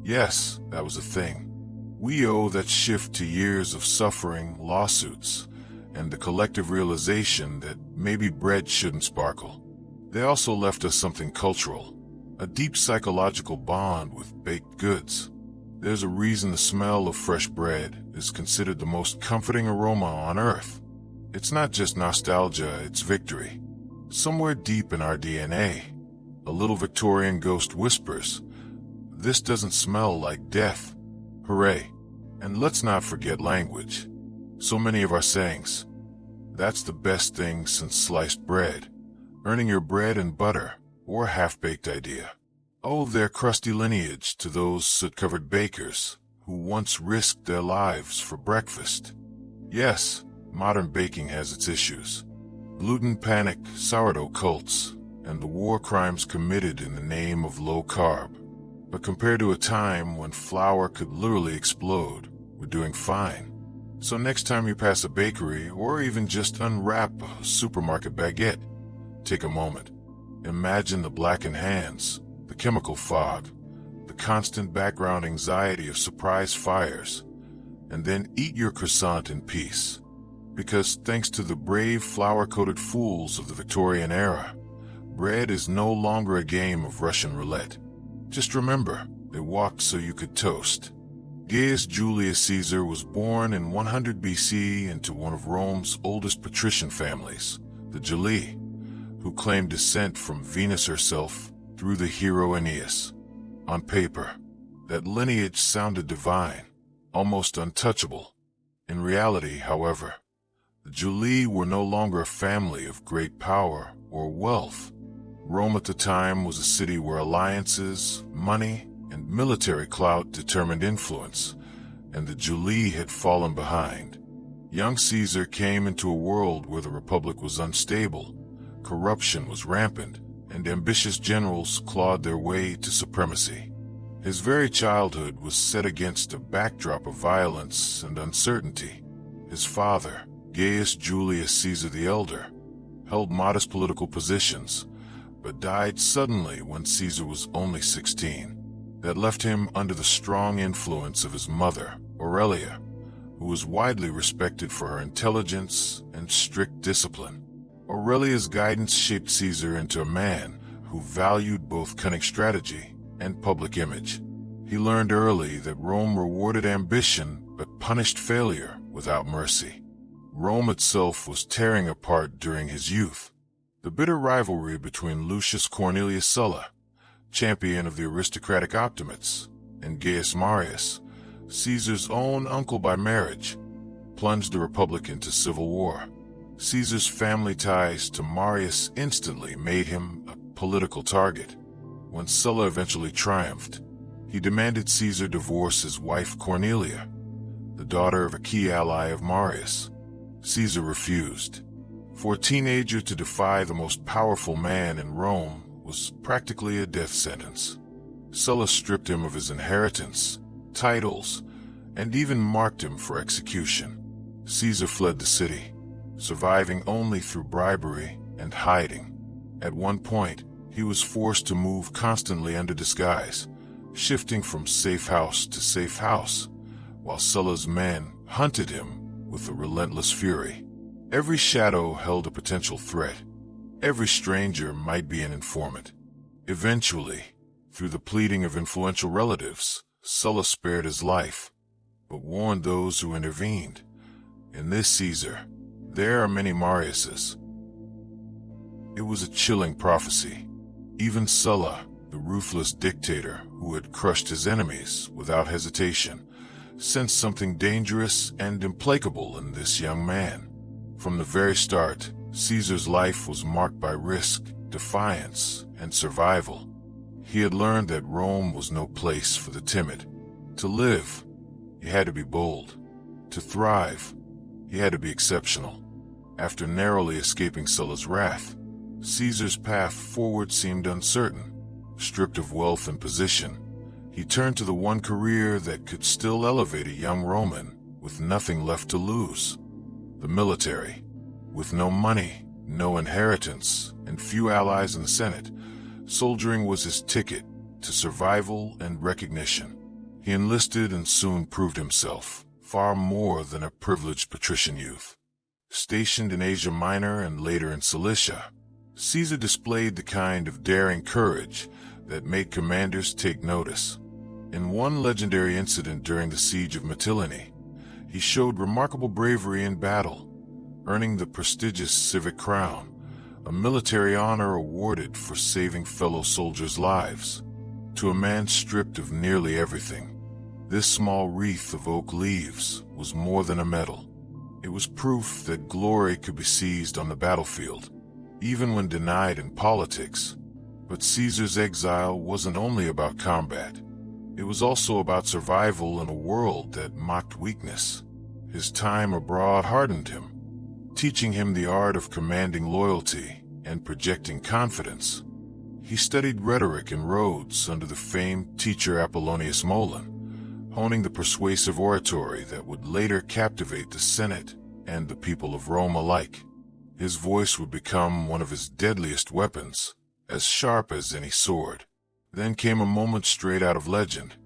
Yes, that was a thing. We owe that shift to years of suffering, lawsuits, and the collective realization that maybe bread shouldn't sparkle. They also left us something cultural. a deep psychological bond with baked goods. There's a reason the smell of fresh bread is considered the most comforting aroma on earth. It's not just nostalgia, it's victory. Somewhere deep in our DNA, a little Victorian ghost whispers, "This doesn't smell like death." Hooray! And let's not forget language. So many of our sayings. That's the best thing since sliced bread, earning your bread and butter, or half-baked idea. Owe their crusty lineage to those soot-covered bakers who once risked their lives for breakfast. Yes, modern baking has its issues. Gluten panic, sourdough cults, and the war crimes committed in the name of low carb. But compared to a time when flour could literally explode, we're doing fine. So next time you pass a bakery or even just unwrap a supermarket baguette, take a moment. Imagine the blackened hands, the chemical fog, the constant background anxiety of surprise fires, and then eat your croissant in peace. Because thanks to the brave flour-coated fools of the Victorian era, bread is no longer a game of Russian roulette. Just remember, they walked so you could toast. Gaius Julius Caesar was born in 100 BC into one of Rome's oldest patrician families, the Julii, who claimed descent from Venus herself through the hero Aeneas. On paper, that lineage sounded divine, almost untouchable. In reality, however, the Julii were no longer a family of great power or wealth. Rome at the time was a city where alliances, money, and military clout determined influence, and the Julii had fallen behind. Young Caesar came into a world where the Republic was unstable, corruption was rampant, and ambitious generals clawed their way to supremacy. His very childhood was set against a backdrop of violence and uncertainty. His father, Gaius Julius Caesar the Elder, held modest political positions, but died suddenly when Caesar was only 16. That left him under the strong influence of his mother, Aurelia, who was widely respected for her intelligence and strict discipline. Aurelia's guidance shaped Caesar into a man who valued both cunning strategy and public image. He learned early that Rome rewarded ambition but punished failure without mercy. Rome itself was tearing apart during his youth. The bitter rivalry between Lucius Cornelius Sulla, champion of the aristocratic Optimates, and Gaius Marius, Caesar's own uncle by marriage, plunged the Republic into civil war. Caesar's family ties to Marius instantly made him a political target. When Sulla eventually triumphed, he demanded Caesar divorce his wife Cornelia, the daughter of a key ally of Marius. Caesar refused. For a teenager to defy the most powerful man in Rome was practically a death sentence. Sulla stripped him of his inheritance, titles, and even marked him for execution. Caesar fled the city, surviving only through bribery and hiding. At one point, he was forced to move constantly under disguise, shifting from safe house to safe house, while Sulla's men hunted him with a relentless fury. Every shadow held a potential threat. Every stranger might be an informant. Eventually, through the pleading of influential relatives, Sulla spared his life, but warned those who intervened. In this Caesar, there are many Mariuses. It was a chilling prophecy. Even Sulla, the ruthless dictator who had crushed his enemies without hesitation, sensed something dangerous and implacable in this young man. From the very start, Caesar's life was marked by risk, defiance, and survival. He had learned that Rome was no place for the timid. To live, you had to be bold. To thrive, you had to be exceptional. After narrowly escaping Sulla's wrath, Caesar's path forward seemed uncertain. Stripped of wealth and position, he turned to the one career that could still elevate a young Roman with nothing left to lose: the military. With no money, no inheritance, and few allies in the Senate, soldiering was his ticket to survival and recognition. He enlisted and soon proved himself far more than a privileged patrician youth. Stationed in Asia Minor and later in Cilicia, Caesar displayed the kind of daring courage that made commanders take notice. In one legendary incident during the siege of Mytilene, he showed remarkable bravery in battle, earning the prestigious civic crown, a military honor awarded for saving fellow soldiers' lives. To a man stripped of nearly everything, this small wreath of oak leaves was more than a medal. It was proof that glory could be seized on the battlefield, even when denied in politics. But Caesar's exile wasn't only about combat. It was also about survival in a world that mocked weakness. His time abroad hardened him, teaching him the art of commanding loyalty and projecting confidence. He studied rhetoric in Rhodes under the famed teacher Apollonius Molon, honing the persuasive oratory that would later captivate the Senate and the people of Rome alike. His voice would become one of his deadliest weapons, as sharp as any sword. Then came a moment straight out of legend,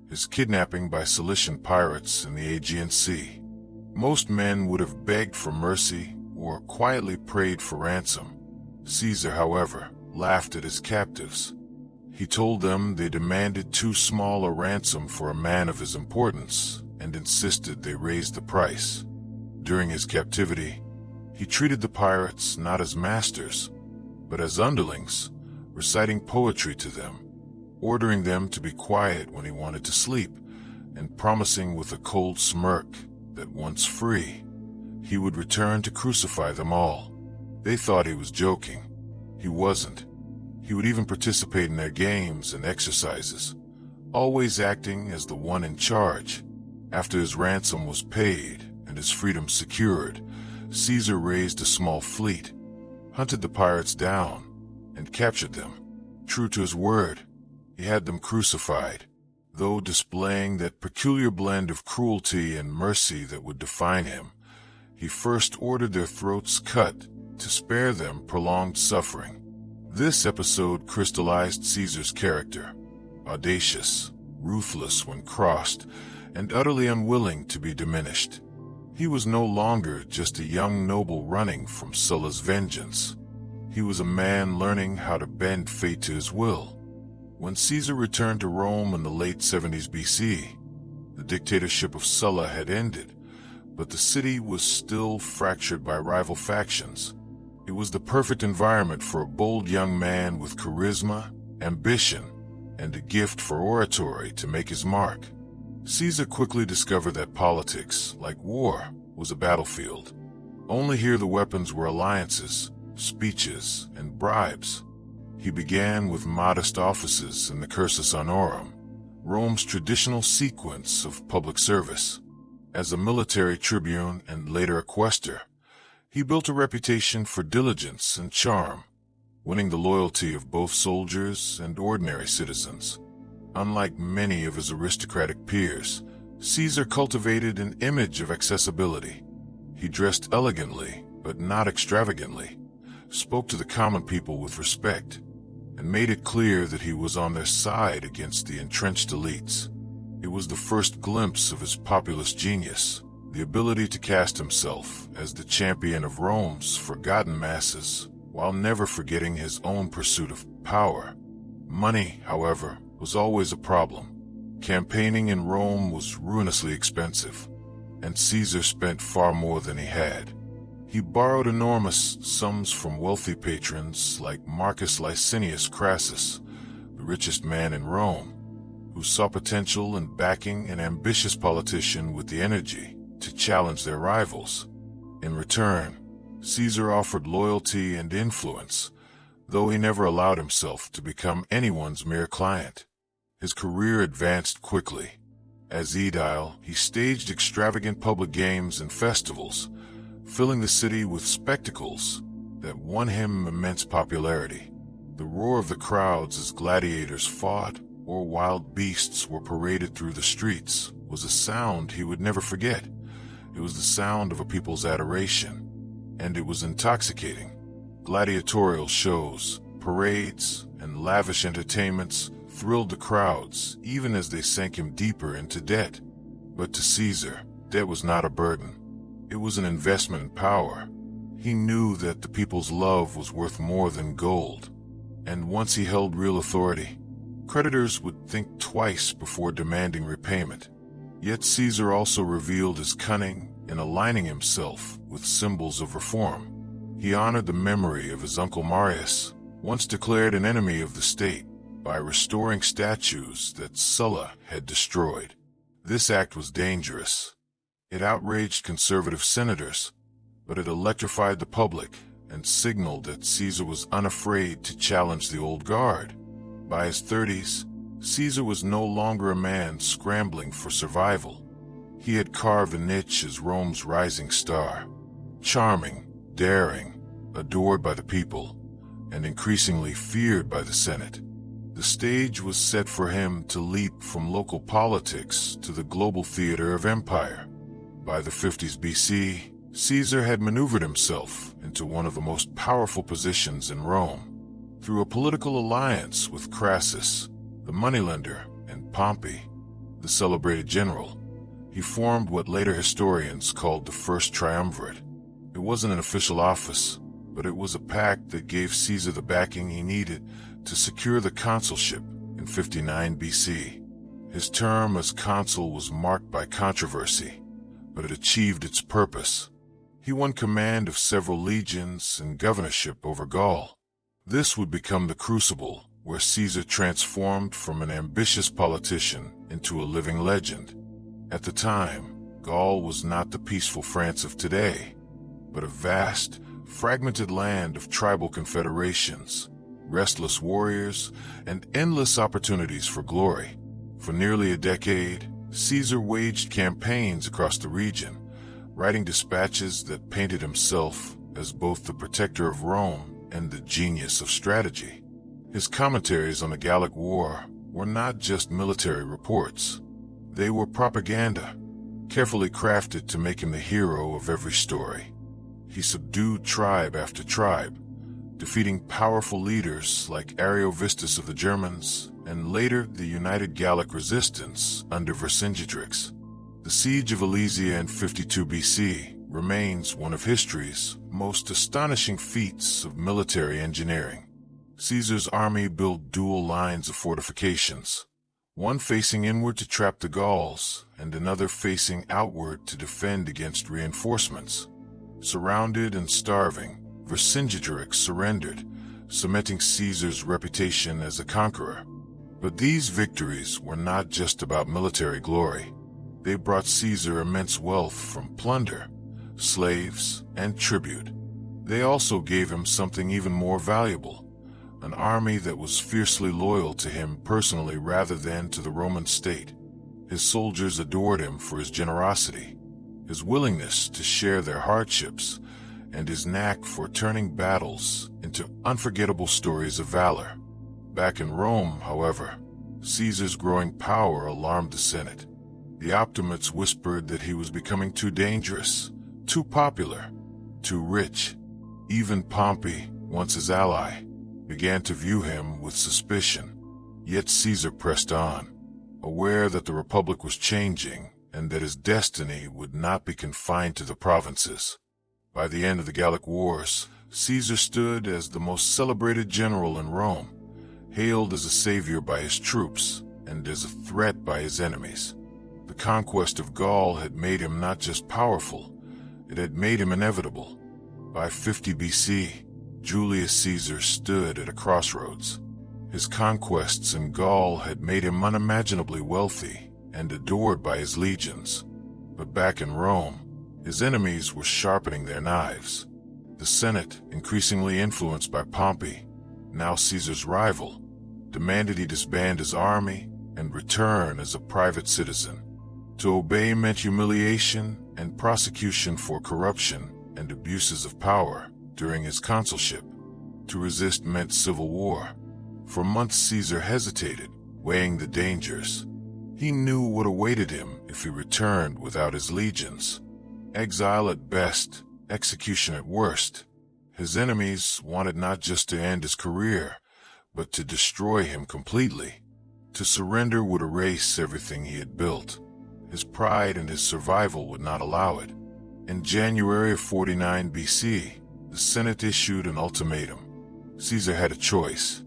his kidnapping by Cilician pirates in the Aegean Sea. Most men would have begged for mercy or quietly prayed for ransom. Caesar, however, laughed at his captives. He told them they demanded too small a ransom for a man of his importance and insisted they raise the price. During his captivity, he treated the pirates not as masters, but as underlings, reciting poetry to them, ordering them to be quiet when he wanted to sleep, and promising with a cold smirk that once free, he would return to crucify them all. They thought he was joking. He wasn't. He would even participate in their games and exercises, always acting as the one in charge. After his ransom was paid and his freedom secured, Caesar raised a small fleet, hunted the pirates down, and captured them. True to his word, he had them crucified, though displaying that peculiar blend of cruelty and mercy that would define him. He first ordered their throats cut to spare them prolonged suffering. This episode crystallized Caesar's character: audacious, ruthless when crossed, and utterly unwilling to be diminished. He was no longer just a young noble running from Sulla's vengeance. He was a man learning how to bend fate to his will. When Caesar returned to Rome in the late 70s BC, the dictatorship of Sulla had ended, but the city was still fractured by rival factions. It was the perfect environment for a bold young man with charisma, ambition, and a gift for oratory to make his mark. Caesar quickly discovered that politics, like war, was a battlefield. Only here the weapons were alliances, speeches, and bribes. He began with modest offices in the cursus honorum, Rome's traditional sequence of public service. As a military tribune and later a quaestor, he built a reputation for diligence and charm, winning the loyalty of both soldiers and ordinary citizens. Unlike many of his aristocratic peers, Caesar cultivated an image of accessibility. He dressed elegantly, but not extravagantly, spoke to the common people with respect, and made it clear that he was on their side against the entrenched elites. It was the first glimpse of his populist genius, the ability to cast himself as the champion of Rome's forgotten masses, while never forgetting his own pursuit of power. Money, however, was always a problem. Campaigning in Rome was ruinously expensive, and Caesar spent far more than he had. He borrowed enormous sums from wealthy patrons like Marcus Licinius Crassus, the richest man in Rome, who saw potential in backing an ambitious politician with the energy to challenge their rivals. In return, Caesar offered loyalty and influence, though he never allowed himself to become anyone's mere client. His career advanced quickly. As aedile, he staged extravagant public games and festivals, filling the city with spectacles that won him immense popularity. The roar of the crowds as gladiators fought or wild beasts were paraded through the streets was a sound he would never forget. It was the sound of a people's adoration, and it was intoxicating. Gladiatorial shows, parades, and lavish entertainments thrilled the crowds even as they sank him deeper into debt. But to Caesar, debt was not a burden. It was an investment in power. He knew that the people's love was worth more than gold, and once he held real authority, creditors would think twice before demanding repayment. Yet Caesar also revealed his cunning in aligning himself with symbols of reform. He honored the memory of his uncle Marius, once declared an enemy of the state, by restoring statues that Sulla had destroyed. This act was dangerous. It outraged conservative senators, but it electrified the public and signaled that Caesar was unafraid to challenge the old guard. By his 30s, Caesar was no longer a man scrambling for survival. He had carved a niche as Rome's rising star. Charming, daring, adored by the people, and increasingly feared by the Senate. The stage was set for him to leap from local politics to the global theater of empire. By the 50s BC, Caesar had maneuvered himself into one of the most powerful positions in Rome. Through a political alliance with Crassus, the moneylender, and Pompey, the celebrated general, he formed what later historians called the First Triumvirate. It wasn't an official office, but it was a pact that gave Caesar the backing he needed to secure the consulship in 59 BC. His term as consul was marked by controversy, but it achieved its purpose. He won command of several legions and governorship over Gaul. This would become the crucible where Caesar transformed from an ambitious politician into a living legend. At the time, Gaul was not the peaceful France of today, but a vast, fragmented land of tribal confederations, restless warriors, and endless opportunities for glory. For nearly a decade, Caesar waged campaigns across the region, writing dispatches that painted himself as both the protector of Rome and the genius of strategy. His commentaries on the Gallic War were not just military reports. They were propaganda, carefully crafted to make him the hero of every story. He subdued tribe after tribe, defeating powerful leaders like Ariovistus of the Germans, and later the united Gallic resistance under Vercingetorix. The siege of Alesia in 52 BC remains one of history's most astonishing feats of military engineering. Caesar's army built dual lines of fortifications, one facing inward to trap the Gauls, and another facing outward to defend against reinforcements. Surrounded and starving, Vercingetorix surrendered, cementing Caesar's reputation as a conqueror. But these victories were not just about military glory. They brought Caesar immense wealth from plunder, slaves, and tribute. They also gave him something even more valuable, an army that was fiercely loyal to him personally rather than to the Roman state. His soldiers adored him for his generosity, his willingness to share their hardships, and his knack for turning battles into unforgettable stories of valor. Back in Rome, however, Caesar's growing power alarmed the Senate. The optimates whispered that he was becoming too dangerous, too popular, too rich. Even Pompey, once his ally, began to view him with suspicion. Yet Caesar pressed on, aware that the Republic was changing and that his destiny would not be confined to the provinces. By the end of the Gallic Wars, Caesar stood as the most celebrated general in Rome, hailed as a savior by his troops and as a threat by his enemies. The conquest of Gaul had made him not just powerful, it had made him inevitable. By 50 BC, Julius Caesar stood at a crossroads. His conquests in Gaul had made him unimaginably wealthy and adored by his legions. But back in Rome, his enemies were sharpening their knives. The Senate, increasingly influenced by Pompey, now Caesar's rival, demanded he disband his army and return as a private citizen. To obey meant humiliation and prosecution for corruption and abuses of power during his consulship. To resist meant civil war. For months Caesar hesitated, weighing the dangers. He knew what awaited him if he returned without his legions. Exile at best, execution at worst. His enemies wanted not just to end his career, but to destroy him completely. To surrender would erase everything he had built. His pride and his survival would not allow it. In January of 49 BC, the Senate issued an ultimatum. Caesar had a choice: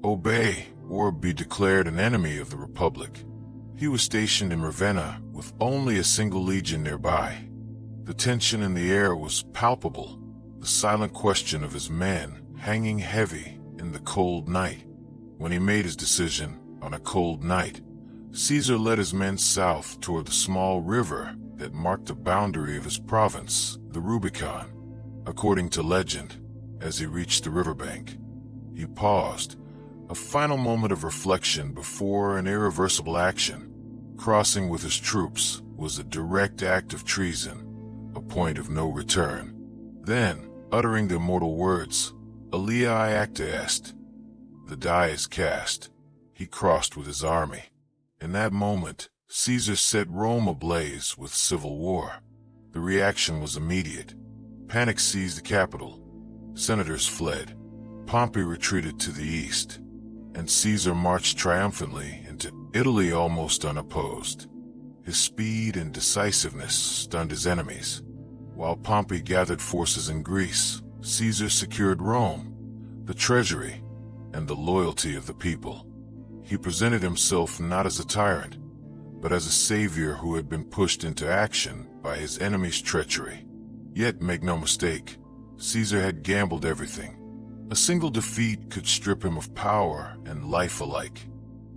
obey or be declared an enemy of the Republic. He was stationed in Ravenna with only a single legion nearby. The tension in the air was palpable, the silent question of his men hanging heavy in the cold night. When he made his decision on a cold night, Caesar led his men south toward the small river that marked the boundary of his province, the Rubicon. According to legend, as he reached the riverbank, he paused, a final moment of reflection before an irreversible action. Crossing with his troops was a direct act of treason, a point of no return. Then, uttering the immortal words, Alii acta est, the die is cast, he crossed with his army. In that moment, Caesar set Rome ablaze with civil war. The reaction was immediate. Panic seized the capital. Senators fled. Pompey retreated to the east, and Caesar marched triumphantly into Italy almost unopposed. His speed and decisiveness stunned his enemies. While Pompey gathered forces in Greece, Caesar secured Rome, the treasury, and the loyalty of the people. He presented himself not as a tyrant, but as a savior who had been pushed into action by his enemy's treachery. Yet, make no mistake, Caesar had gambled everything. A single defeat could strip him of power and life alike.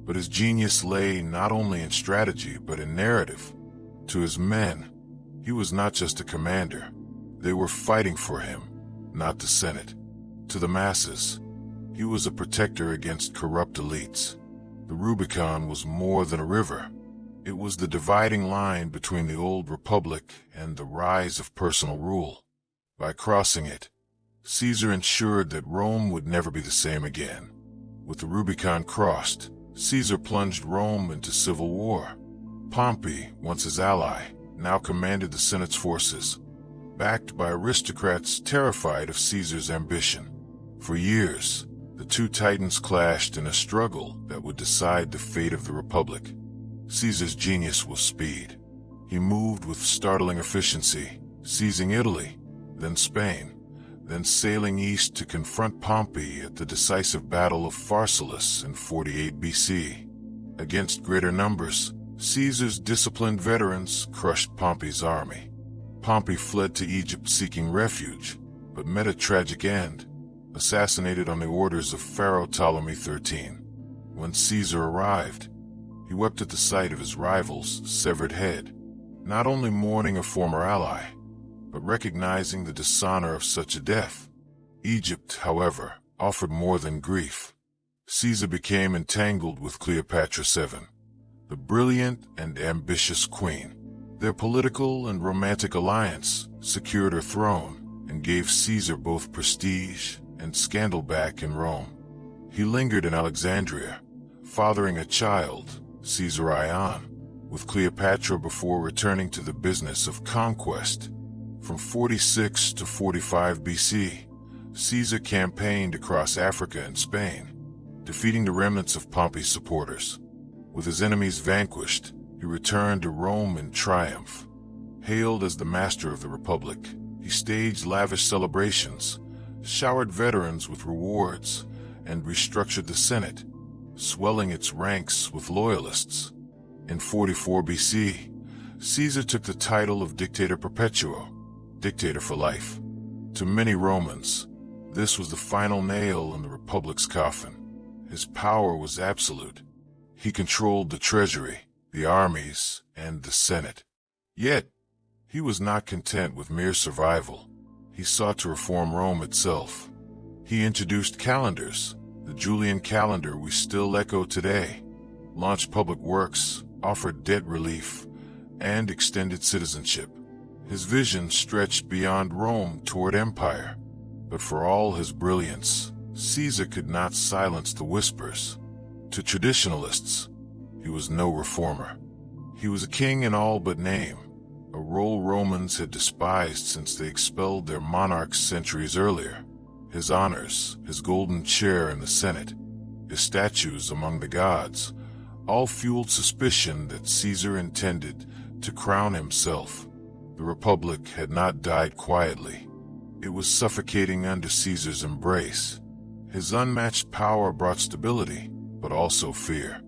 But his genius lay not only in strategy, but in narrative. To his men, he was not just a commander. They were fighting for him, not the Senate. To the masses, he was a protector against corrupt elites. The Rubicon was more than a river. It was the dividing line between the old republic and the rise of personal rule. By crossing it, Caesar ensured that Rome would never be the same again. With the Rubicon crossed, Caesar plunged Rome into civil war. Pompey, once his ally, now commanded the Senate's forces, backed by aristocrats terrified of Caesar's ambition. For years, the two titans clashed in a struggle that would decide the fate of the Republic. Caesar's genius was speed. He moved with startling efficiency, seizing Italy, then Spain, then sailing east to confront Pompey at the decisive Battle of Pharsalus in 48 BC. Against greater numbers, Caesar's disciplined veterans crushed Pompey's army. Pompey fled to Egypt seeking refuge, but met a tragic end, assassinated on the orders of Pharaoh Ptolemy XIII. When Caesar arrived, he wept at the sight of his rival's severed head, not only mourning a former ally, but recognizing the dishonor of such a death. Egypt, however, offered more than grief. Caesar became entangled with Cleopatra VII, the brilliant and ambitious queen. Their political and romantic alliance secured her throne and gave Caesar both prestige and scandal back in Rome. He lingered in Alexandria, fathering a child, Caesarion, with Cleopatra before returning to the business of conquest. From 46 to 45 BC, Caesar campaigned across Africa and Spain, defeating the remnants of Pompey's supporters. With his enemies vanquished, he returned to Rome in triumph. Hailed as the master of the Republic, he staged lavish celebrations, showered veterans with rewards, and restructured the Senate, swelling its ranks with loyalists. In 44 BC, Caesar took the title of Dictator Perpetuo, dictator for life. To many Romans, this was the final nail in the Republic's coffin. His power was absolute. He controlled the treasury, the armies, and the Senate. Yet, he was not content with mere survival. He sought to reform Rome itself. He introduced calendars, the Julian calendar we still echo today, launched public works, offered debt relief, and extended citizenship. His vision stretched beyond Rome toward empire. But for all his brilliance, Caesar could not silence the whispers. To traditionalists, he was no reformer. He was a king in all but name, a role Romans had despised since they expelled their monarchs centuries earlier. His honors, his golden chair in the Senate, his statues among the gods, all fueled suspicion that Caesar intended to crown himself. The Republic had not died quietly. It was suffocating under Caesar's embrace. His unmatched power brought stability, but also fear.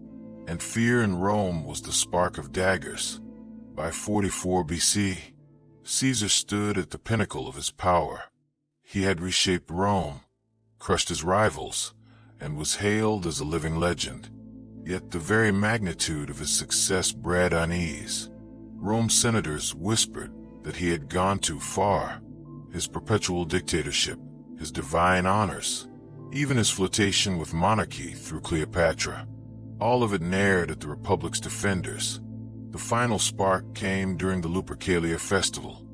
And fear in Rome was the spark of daggers. By 44 BC, Caesar stood at the pinnacle of his power. He had reshaped Rome, crushed his rivals, and was hailed as a living legend. Yet the very magnitude of his success bred unease. Rome's senators whispered that he had gone too far. His perpetual dictatorship, his divine honors, even his flirtation with monarchy through Cleopatra, all of it nared at the Republic's defenders. The final spark came during the Lupercalia festival.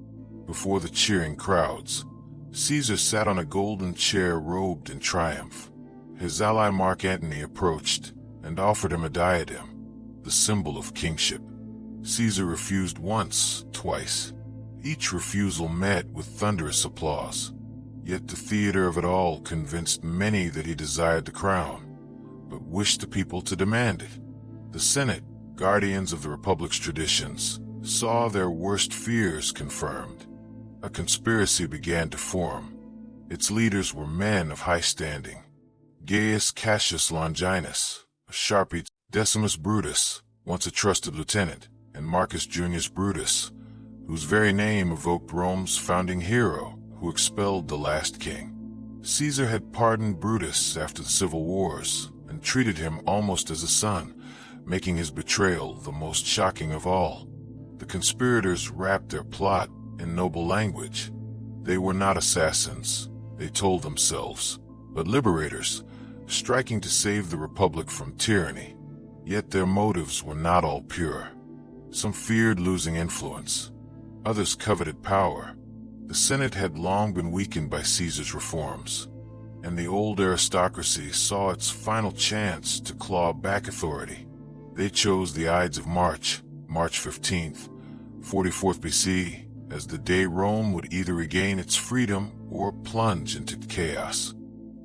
Before the cheering crowds, Caesar sat on a golden chair robed in triumph. His ally Mark Antony approached and offered him a diadem, the symbol of kingship. Caesar refused once, twice. Each refusal met with thunderous applause. Yet the theater of it all convinced many that he desired the crown, but wished the people to demand it. The Senate, guardians of the Republic's traditions, saw their worst fears confirmed. A conspiracy began to form. Its leaders were men of high standing. Gaius Cassius Longinus, a Sharpie, Decimus Brutus, once a trusted lieutenant, and Marcus Junius Brutus, whose very name evoked Rome's founding hero who expelled the last king. Caesar had pardoned Brutus after the civil wars and treated him almost as a son, making his betrayal the most shocking of all. The conspirators wrapped their plot in noble language. They were not assassins, they told themselves, but liberators, striking to save the Republic from tyranny. Yet their motives were not all pure. Some feared losing influence. Others coveted power. The Senate had long been weakened by Caesar's reforms, and the old aristocracy saw its final chance to claw back authority. They chose the Ides of March, March 15th, 44th BC, as the day Rome would either regain its freedom or plunge into chaos.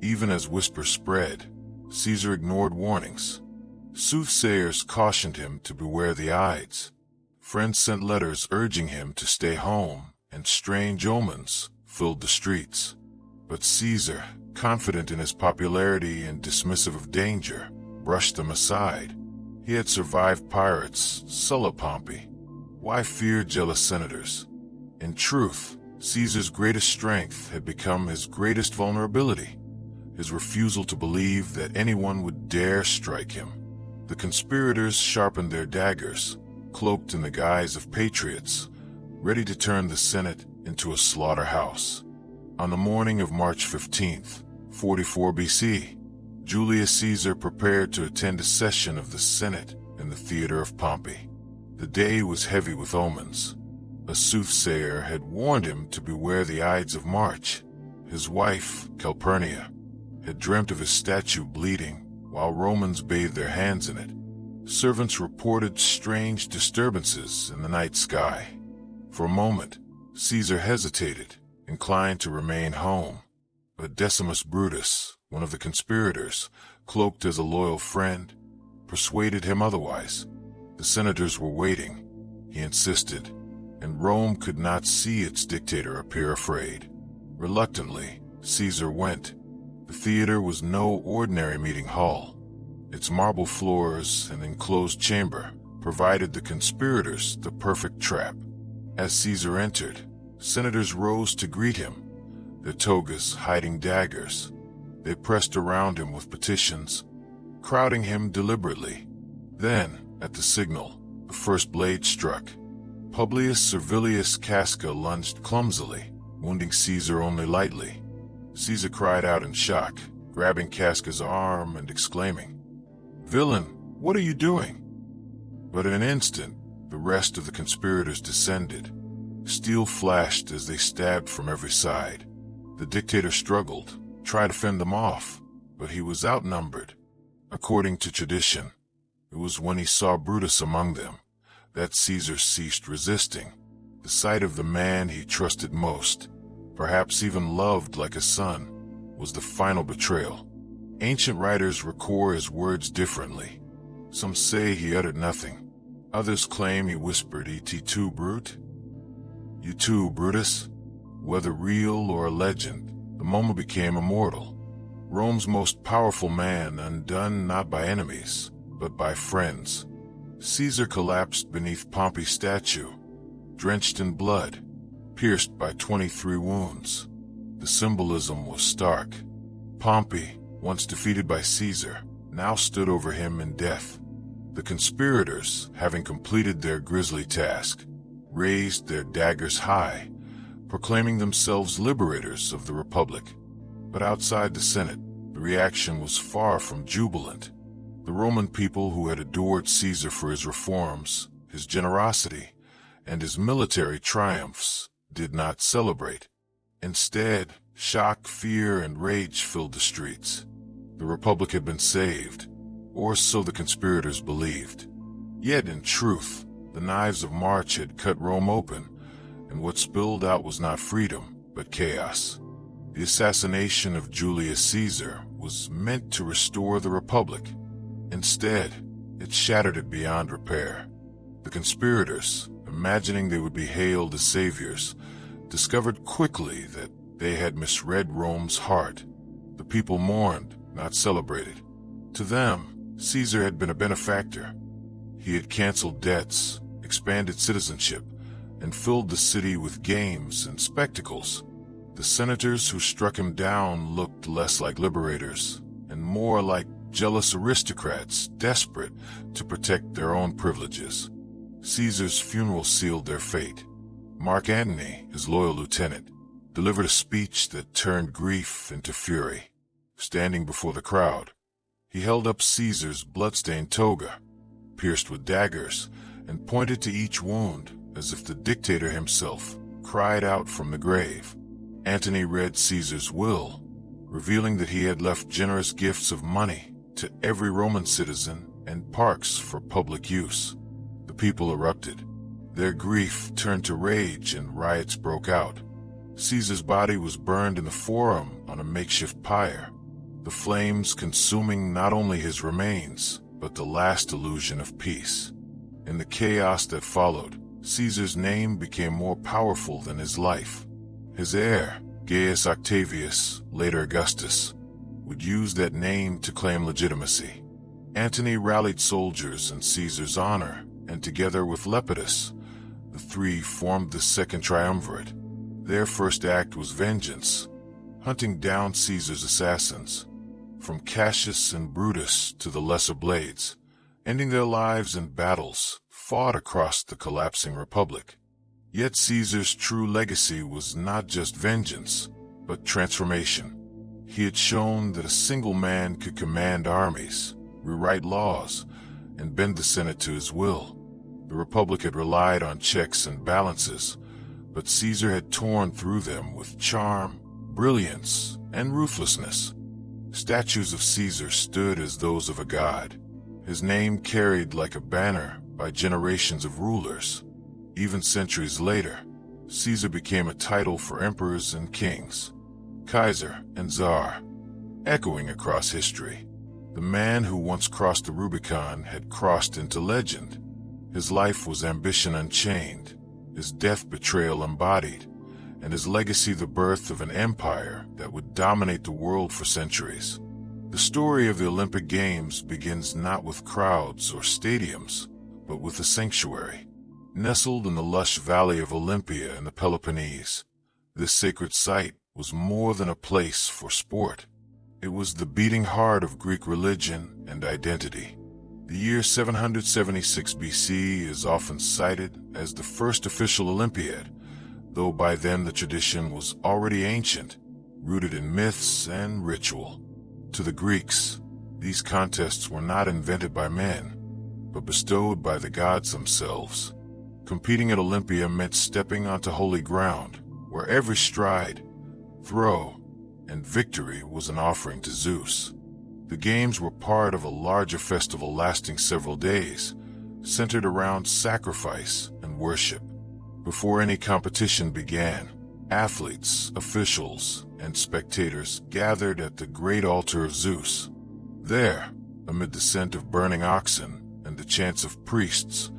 Even as whispers spread, Caesar ignored warnings. Soothsayers cautioned him to beware the Ides. Friends sent letters urging him to stay home, and strange omens filled the streets. But Caesar, confident in his popularity and dismissive of danger, brushed them aside. He had survived pirates, Sulla, Pompey. Why fear jealous senators? In truth, Caesar's greatest strength had become his greatest vulnerability, his refusal to believe that anyone would dare strike him. The conspirators sharpened their daggers, cloaked in the guise of patriots, ready to turn the Senate into a slaughterhouse. On the morning of March 15th, 44 BC, Julius Caesar prepared to attend a session of the Senate in the theater of Pompey. The day was heavy with omens. A soothsayer had warned him to beware the Ides of March. His wife, Calpurnia, had dreamt of his statue bleeding while Romans bathed their hands in it. Servants reported strange disturbances in the night sky. For a moment, Caesar hesitated, inclined to remain home. But Decimus Brutus, one of the conspirators, cloaked as a loyal friend, persuaded him otherwise. The senators were waiting, he insisted, and Rome could not see its dictator appear afraid. Reluctantly, Caesar went. The theater was no ordinary meeting hall. Its marble floors and enclosed chamber provided the conspirators the perfect trap. As Caesar entered, senators rose to greet him, their togas hiding daggers. They pressed around him with petitions, crowding him deliberately. Then, at the signal, the first blade struck. Publius Servilius Casca lunged clumsily, wounding Caesar only lightly. Caesar cried out in shock, grabbing Casca's arm and exclaiming, "Villain, what are you doing?" But in an instant, the rest of the conspirators descended. Steel flashed as they stabbed from every side. The dictator struggled, tried to fend them off, but he was outnumbered. According to tradition, it was when he saw Brutus among them that Caesar ceased resisting. The sight of the man he trusted most, perhaps even loved like a son, was the final betrayal. Ancient writers record his words differently. Some say he uttered nothing. Others claim he whispered, "Et tu, Brute? You too, Brutus?" Whether real or a legend, the moment became immortal. Rome's most powerful man undone not by enemies, but by friends. Caesar collapsed beneath Pompey's statue, drenched in blood, pierced by 23 wounds. The symbolism was stark. Pompey, once defeated by Caesar, now stood over him in death. The conspirators, having completed their grisly task, raised their daggers high, proclaiming themselves liberators of the Republic. But outside the Senate, the reaction was far from jubilant. The Roman people, who had adored Caesar for his reforms, his generosity, and his military triumphs, did not celebrate. Instead, shock, fear, and rage filled the streets. The Republic had been saved, or so the conspirators believed. Yet, in truth, the knives of March had cut Rome open, and what spilled out was not freedom, but chaos. The assassination of Julius Caesar was meant to restore the Republic. Instead, it shattered it beyond repair. The conspirators, imagining they would be hailed as saviors, discovered quickly that they had misread Rome's heart. The people mourned, not celebrated. To them, Caesar had been a benefactor. He had canceled debts, expanded citizenship, and filled the city with games and spectacles. The senators who struck him down looked less like liberators and more like jealous aristocrats desperate to protect their own privileges. Caesar's funeral sealed their fate. Mark Antony, his loyal lieutenant, delivered a speech that turned grief into fury. Standing before the crowd, he held up Caesar's blood-stained toga, pierced with daggers, and pointed to each wound as if the dictator himself cried out from the grave. Antony read Caesar's will, revealing that he had left generous gifts of money to every Roman citizen and parks for public use. The people erupted. Their grief turned to rage and riots broke out. Caesar's body was burned in the Forum on a makeshift pyre, the flames consuming not only his remains, but the last illusion of peace. In the chaos that followed, Caesar's name became more powerful than his life. His heir, Gaius Octavius, later Augustus, would use that name to claim legitimacy. Antony rallied soldiers in Caesar's honor, and together with Lepidus, the three formed the Second Triumvirate. Their first act was vengeance, hunting down Caesar's assassins, from Cassius and Brutus to the lesser blades, ending their lives in battles fought across the collapsing Republic. Yet Caesar's true legacy was not just vengeance, but transformation. He had shown that a single man could command armies, rewrite laws, and bend the Senate to his will. The Republic had relied on checks and balances, but Caesar had torn through them with charm, brilliance, and ruthlessness. Statues of Caesar stood as those of a god. His name carried like a banner by generations of rulers. Even centuries later, Caesar became a title for emperors and kings, Kaiser and Tsar, echoing across history. The man who once crossed the Rubicon had crossed into legend. His life was ambition unchained, his death betrayal embodied, and his legacy the birth of an empire that would dominate the world for centuries. The story of the Olympic Games begins not with crowds or stadiums, but with a sanctuary. Nestled in the lush valley of Olympia in the Peloponnese, this sacred site was more than a place for sport. It was the beating heart of Greek religion and identity. The year 776 BC is often cited as the first official Olympiad, though by then the tradition was already ancient, rooted in myths and ritual. To the Greeks, these contests were not invented by men, but bestowed by the gods themselves. Competing at Olympia meant stepping onto holy ground, where every stride, throw, and victory was an offering to Zeus. The games were part of a larger festival lasting several days, centered around sacrifice and worship. Before any competition began, athletes, officials, and spectators gathered at the great altar of Zeus. There, amid the scent of burning oxen and the chants of priests,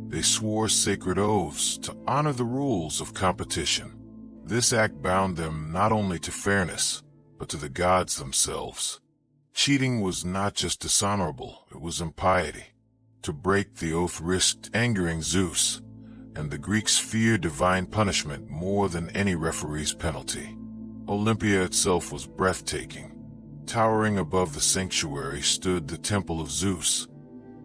they swore sacred oaths to honor the rules of competition. This act bound them not only to fairness, but to the gods themselves. Cheating was not just dishonorable, it was impiety. To break the oath risked angering Zeus, and the Greeks feared divine punishment more than any referee's penalty. Olympia itself was breathtaking. Towering above the sanctuary stood the Temple of Zeus,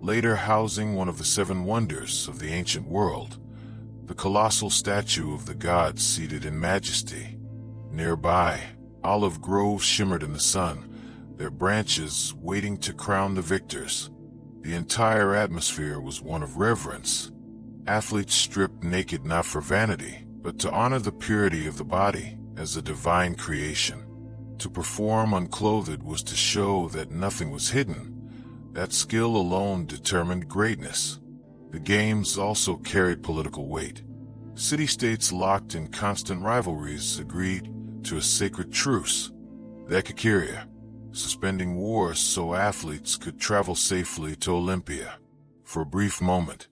later housing one of the 7 wonders of the ancient world, the colossal statue of the gods seated in majesty. Nearby, olive groves shimmered in the sun, their branches waiting to crown the victors. The entire atmosphere was one of reverence. Athletes stripped naked not for vanity, but to honor the purity of the body as a divine creation. To perform unclothed was to show that nothing was hidden. That skill alone determined greatness. The games also carried political weight. City-states locked in constant rivalries agreed to a sacred truce, the Ekakeria, suspending wars so athletes could travel safely to Olympia. For a brief moment,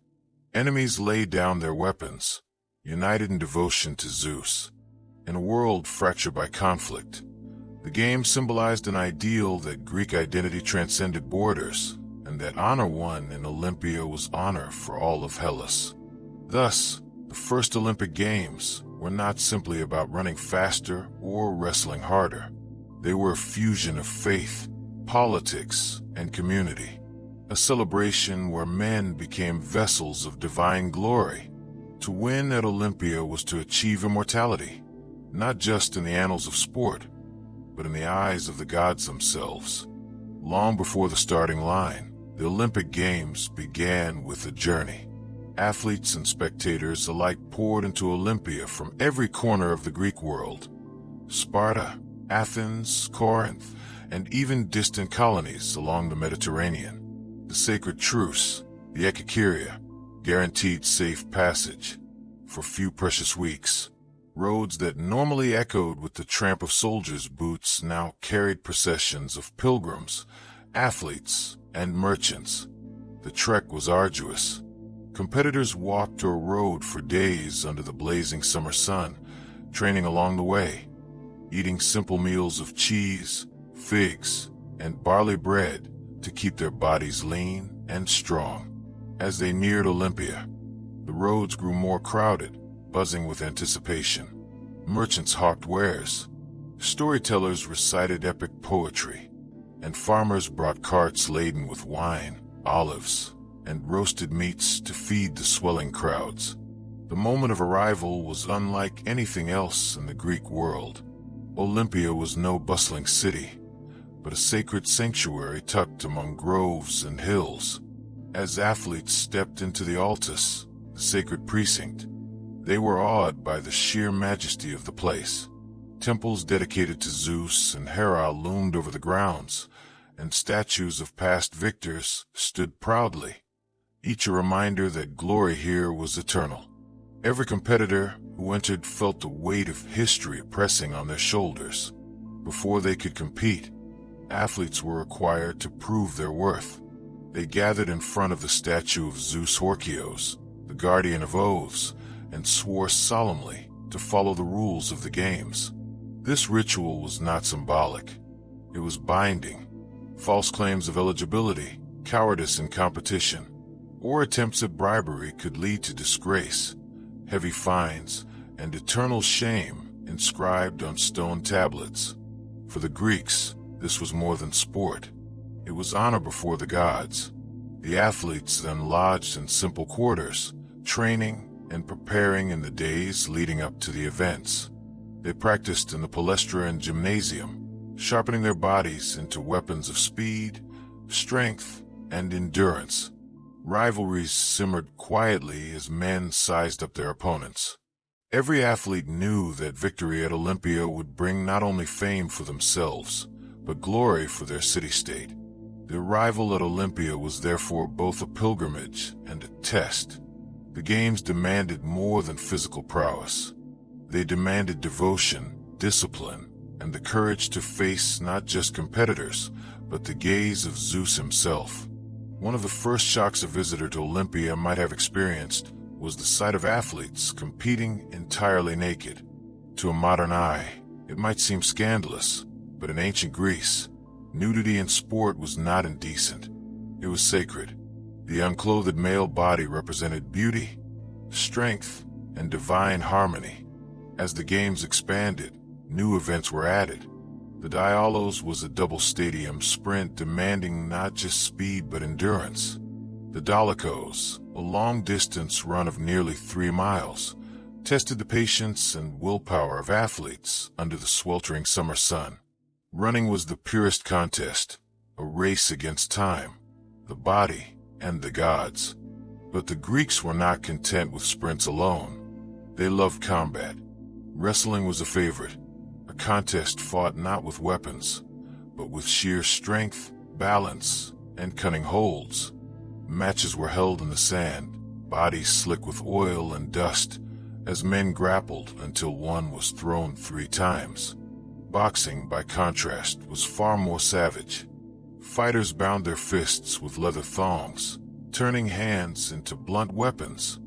enemies laid down their weapons, united in devotion to Zeus. In a world fractured by conflict, the game symbolized an ideal that Greek identity transcended borders, and that honor won in Olympia was honor for all of Hellas. Thus, the first Olympic Games were not simply about running faster or wrestling harder. They were a fusion of faith, politics, and community. A celebration where men became vessels of divine glory. To win at Olympia was to achieve immortality, not just in the annals of sport, but in the eyes of the gods themselves. Long before the starting line, the Olympic Games began with a journey. Athletes and spectators alike poured into Olympia from every corner of the Greek world. Sparta, Athens, Corinth, and even distant colonies along the Mediterranean. The sacred truce, the Ekakeria, guaranteed safe passage for few precious weeks. Roads that normally echoed with the tramp of soldiers' boots now carried processions of pilgrims, athletes, and merchants. The trek was arduous. Competitors walked or rode for days under the blazing summer sun, training along the way, eating simple meals of cheese, figs, and barley bread to keep their bodies lean and strong. As they neared Olympia, the roads grew more crowded, buzzing with anticipation. Merchants hawked wares, storytellers recited epic poetry, and farmers brought carts laden with wine, olives, and roasted meats to feed the swelling crowds. The moment of arrival was unlike anything else in the Greek world. Olympia was no bustling city, but a sacred sanctuary tucked among groves and hills. As athletes stepped into the altus, the sacred precinct, they were awed by the sheer majesty of the place. Temples dedicated to Zeus and Hera loomed over the grounds, and statues of past victors stood proudly, each a reminder that glory here was eternal. Every competitor who entered felt the weight of history pressing on their shoulders. Before they could compete, athletes were required to prove their worth. They gathered in front of the statue of Zeus Horkios, the guardian of oaths, and swore solemnly to follow the rules of the games. This ritual was not symbolic. It was binding. False claims of eligibility, cowardice in competition, or attempts at bribery could lead to disgrace, heavy fines, and eternal shame inscribed on stone tablets. For the Greeks, this was more than sport. It was honor before the gods. The athletes then lodged in simple quarters, training and preparing in the days leading up to the events. They practiced in the palestra and gymnasium, sharpening their bodies into weapons of speed, strength, and endurance. Rivalries simmered quietly as men sized up their opponents. Every athlete knew that victory at Olympia would bring not only fame for themselves, but glory for their city-state. The arrival at Olympia was therefore both a pilgrimage and a test. The games demanded more than physical prowess. They demanded devotion, discipline, and the courage to face not just competitors, but the gaze of Zeus himself. One of the first shocks a visitor to Olympia might have experienced was the sight of athletes competing entirely naked. To a modern eye, it might seem scandalous, but in ancient Greece, nudity in sport was not indecent. It was sacred. The unclothed male body represented beauty, strength, and divine harmony. As the games expanded, new events were added. The Dialos was a double stadium sprint demanding not just speed but endurance. The Dolichos, a long-distance run of nearly 3 miles, tested the patience and willpower of athletes under the sweltering summer sun. Running was the purest contest, a race against time, the body, and the gods. But the Greeks were not content with sprints alone. They loved combat. Wrestling was a favorite, a contest fought not with weapons, but with sheer strength, balance, and cunning holds. Matches were held in the sand, bodies slick with oil and dust, as men grappled until one was thrown 3 times. Boxing, by contrast, was far more savage. Fighters bound their fists with leather thongs, turning hands into blunt weapons.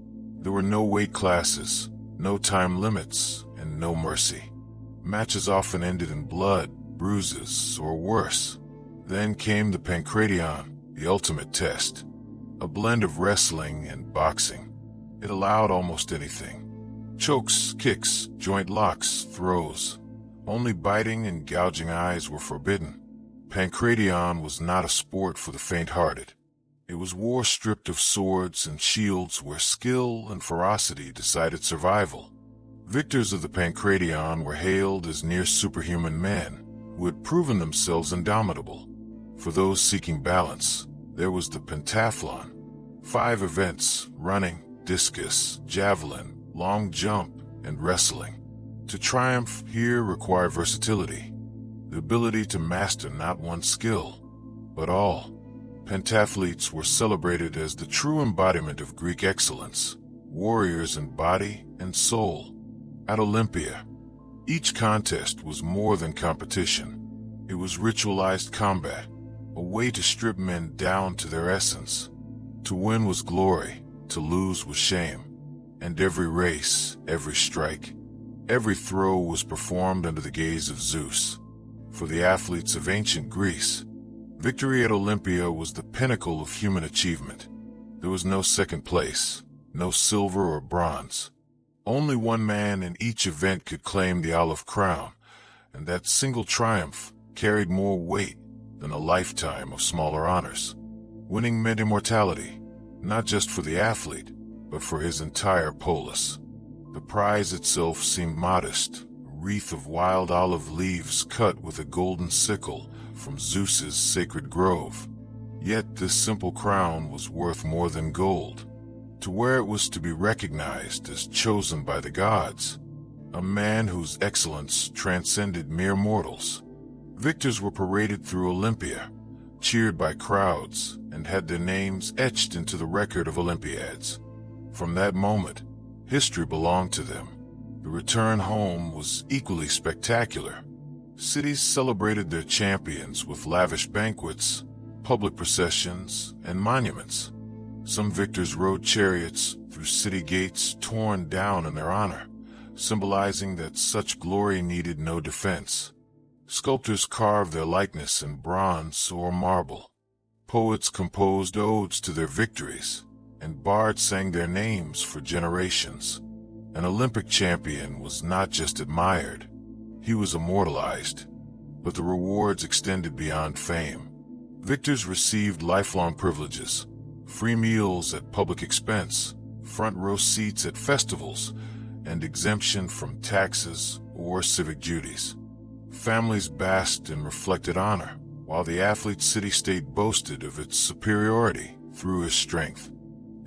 There were no weight classes, no time limits, and no mercy. Matches often ended in blood, bruises, or worse. Then came the pancration, the ultimate test. A blend of wrestling and boxing. It allowed almost anything. Chokes, kicks, joint locks, throws. Only biting and gouging eyes were forbidden. Pancration was not a sport for the faint-hearted. It was war stripped of swords and shields where skill and ferocity decided survival. Victors of the pancration were hailed as near superhuman men who had proven themselves indomitable. For those seeking balance, there was the pentathlon. 5 events: running, discus, javelin, long jump, and wrestling. To triumph here required versatility, the ability to master not one skill, but all. Pentathletes were celebrated as the true embodiment of Greek excellence, warriors in body and soul. At Olympia, each contest was more than competition. It was ritualized combat, a way to strip men down to their essence. To win was glory, to lose was shame. And every race, every strike, every throw was performed under the gaze of Zeus. For the athletes of ancient Greece, victory at Olympia was the pinnacle of human achievement. There was no second place, no silver or bronze. Only one man in each event could claim the olive crown, and that single triumph carried more weight than a lifetime of smaller honors. Winning meant immortality, not just for the athlete, but for his entire polis. The prize itself seemed modest, a wreath of wild olive leaves cut with a golden sickle from Zeus's sacred grove. Yet this simple crown was worth more than gold. To wear it was to be recognized as chosen by the gods, a man whose excellence transcended mere mortals. Victors were paraded through Olympia, cheered by crowds, and had their names etched into the record of Olympiads. From that moment, history belonged to them. The return home was equally spectacular. Cities celebrated their champions with lavish banquets, public processions, and monuments. Some victors rode chariots through city gates torn down in their honor, symbolizing that such glory needed no defense. Sculptors carved their likeness in bronze or marble. Poets composed odes to their victories, and bards sang their names for generations. An Olympic champion was not just admired, he was immortalized. But the rewards extended beyond fame. Victors received lifelong privileges, free meals at public expense, front row seats at festivals, and exemption from taxes or civic duties. Families basked in reflected honor, while the athlete's city-state boasted of its superiority through his strength.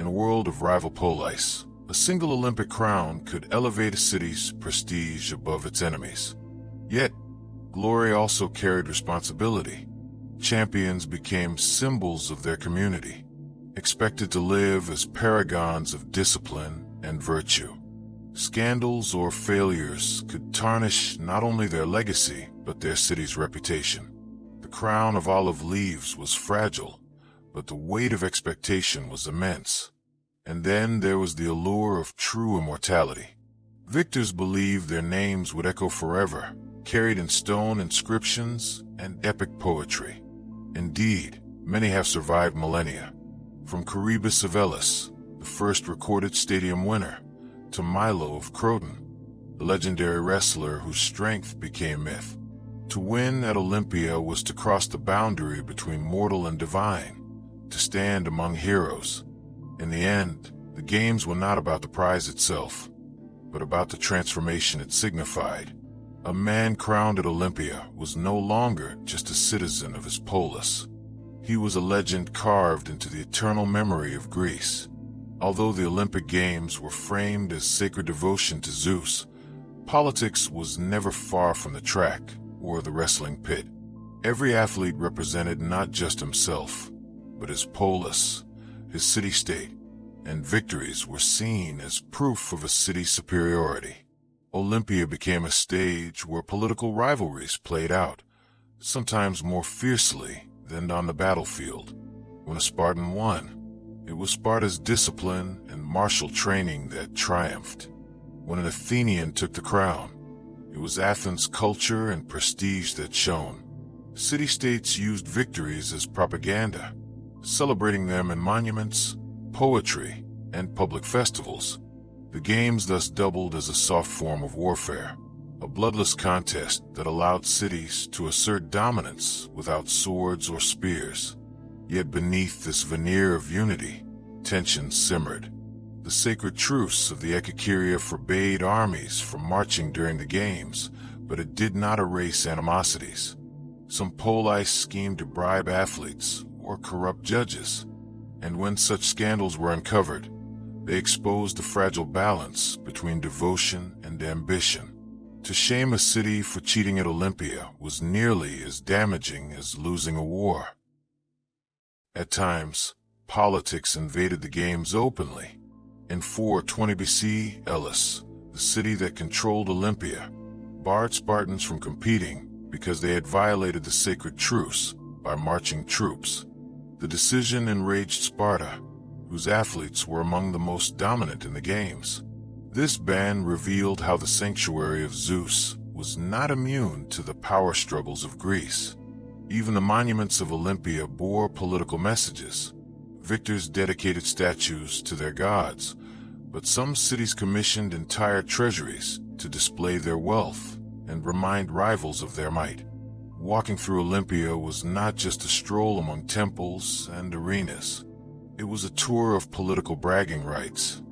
In a world of rival police, a single Olympic crown could elevate a city's prestige above its enemies. Yet, glory also carried responsibility. Champions became symbols of their community, expected to live as paragons of discipline and virtue. Scandals or failures could tarnish not only their legacy, but their city's reputation. The crown of olive leaves was fragile, but the weight of expectation was immense. And then there was the allure of true immortality. Victors believed their names would echo forever, carried in stone inscriptions and epic poetry. Indeed, many have survived millennia, from Coroebus of Elis, the first recorded stadium winner, to Milo of Croton, the legendary wrestler whose strength became myth. To win at Olympia was to cross the boundary between mortal and divine, to stand among heroes. In the end, the games were not about the prize itself, but about the transformation it signified. A man crowned at Olympia was no longer just a citizen of his polis. He was a legend carved into the eternal memory of Greece. Although the Olympic Games were framed as sacred devotion to Zeus, politics was never far from the track or the wrestling pit. Every athlete represented not just himself, but his polis, his city-state, and victories were seen as proof of a city's superiority. Olympia became a stage where political rivalries played out, sometimes more fiercely than on the battlefield. When a Spartan won, it was Sparta's discipline and martial training that triumphed. When an Athenian took the crown, it was Athens' culture and prestige that shone. City-states used victories as propaganda, celebrating them in monuments, poetry, and public festivals. The games thus doubled as a soft form of warfare, a bloodless contest that allowed cities to assert dominance without swords or spears. Yet beneath this veneer of unity, tension simmered. The sacred truce of the Ekakeria forbade armies from marching during the games, but it did not erase animosities. Some polis schemed to bribe athletes or corrupt judges, and when such scandals were uncovered, they exposed the fragile balance between devotion and ambition. To shame a city for cheating at Olympia was nearly as damaging as losing a war. At times, politics invaded the games openly. In 420 BC, Elis, the city that controlled Olympia, barred Spartans from competing because they had violated the sacred truce by marching troops. The decision enraged Sparta, whose athletes were among the most dominant in the games. This ban revealed how the sanctuary of Zeus was not immune to the power struggles of Greece. Even the monuments of Olympia bore political messages. Victors dedicated statues to their gods, but some cities commissioned entire treasuries to display their wealth and remind rivals of their might. Walking through Olympia was not just a stroll among temples and arenas. It was a tour of political bragging rights.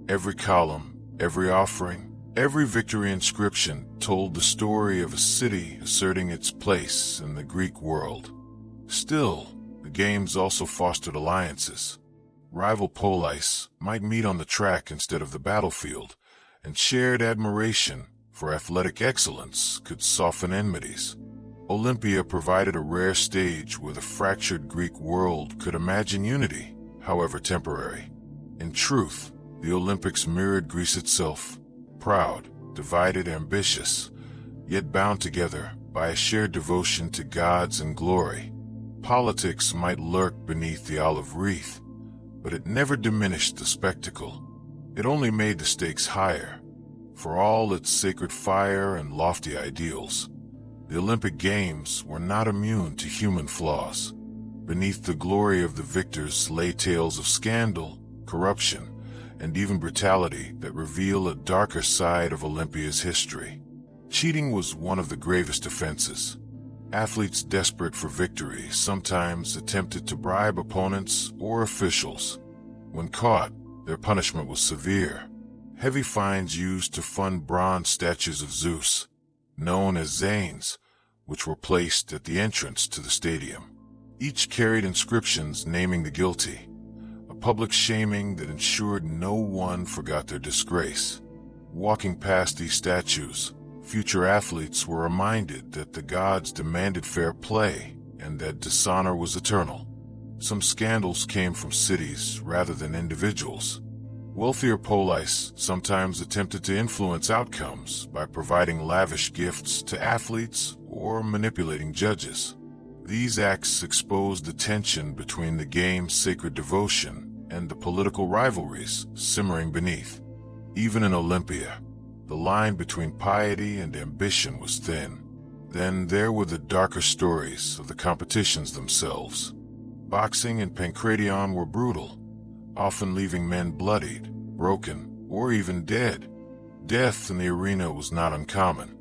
Every column, every offering, every victory inscription told the story of a city asserting its place in the Greek world. Still, the games also fostered alliances. Rival polis might meet on the track instead of the battlefield, and shared admiration for athletic excellence could soften enmities. Olympia provided a rare stage where the fractured Greek world could imagine unity, however temporary. In truth, the Olympics mirrored Greece itself, proud, divided, ambitious, yet bound together by a shared devotion to gods and glory. Politics might lurk beneath the olive wreath, but it never diminished the spectacle. It only made the stakes higher. For all its sacred fire and lofty ideals, the Olympic Games were not immune to human flaws. Beneath the glory of the victors lay tales of scandal, corruption, and even brutality that reveal a darker side of Olympia's history. Cheating was one of the gravest offenses. Athletes desperate for victory sometimes attempted to bribe opponents or officials. When caught, their punishment was severe. Heavy fines used to fund bronze statues of Zeus, known as Zanes, which were placed at the entrance to the stadium. Each carried inscriptions naming the guilty, a public shaming that ensured no one forgot their disgrace. Walking past these statues, future athletes were reminded that the gods demanded fair play and that dishonor was eternal. Some scandals came from cities rather than individuals. Wealthier polis sometimes attempted to influence outcomes by providing lavish gifts to athletes or manipulating judges. These acts exposed the tension between the game's sacred devotion and the political rivalries simmering beneath. Even in Olympia, The line between piety and ambition was thin. Then there were the darker stories of the competitions themselves. Boxing and pancration were brutal, often leaving men bloodied, broken, or even dead. Death in the arena was not uncommon,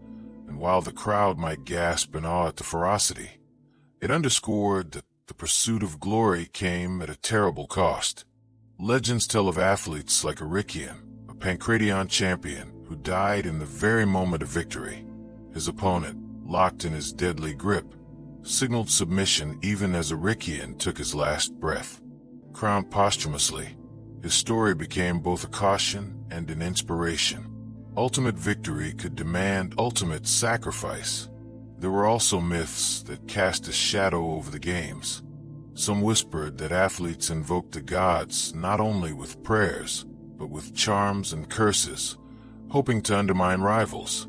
and while the crowd might gasp in awe at the ferocity, it underscored that the pursuit of glory came at a terrible cost. Legends tell of athletes like Victorian, a pancration champion, who died in the very moment of victory. His opponent, locked in his deadly grip, signaled submission even as Victorian took his last breath. Crowned posthumously, his story became both a caution and an inspiration. Ultimate victory could demand ultimate sacrifice. There were also myths that cast a shadow over the games. Some whispered that athletes invoked the gods not only with prayers, but with charms and curses, hoping to undermine rivals.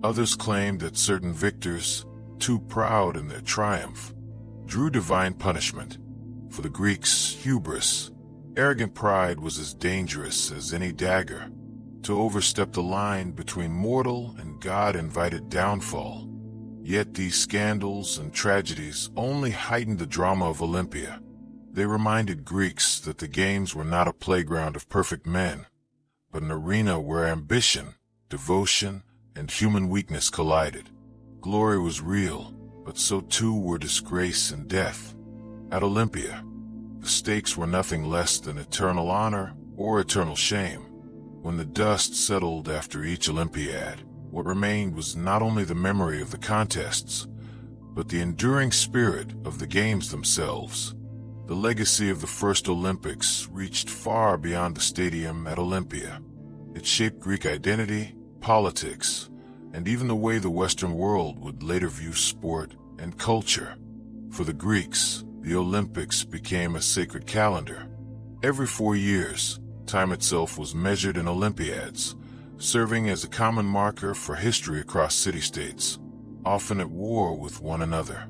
Others claimed that certain victors, too proud in their triumph, drew divine punishment. For the Greeks, hubris, arrogant pride, was as dangerous as any dagger. To overstep the line between mortal and God-invited downfall. Yet these scandals and tragedies only heightened the drama of Olympia. They reminded Greeks that the games were not a playground of perfect men, but an arena where ambition, devotion, and human weakness collided. Glory was real, but so too were disgrace and death. At Olympia, the stakes were nothing less than eternal honor or eternal shame. When the dust settled after each Olympiad, what remained was not only the memory of the contests, but the enduring spirit of the games themselves. The legacy of the first Olympics reached far beyond the stadium at Olympia. It shaped Greek identity, politics, and even the way the Western world would later view sport and culture. For the Greeks, the Olympics became a sacred calendar. Every 4 years, time itself was measured in Olympiads, serving as a common marker for history across city-states, often at war with one another.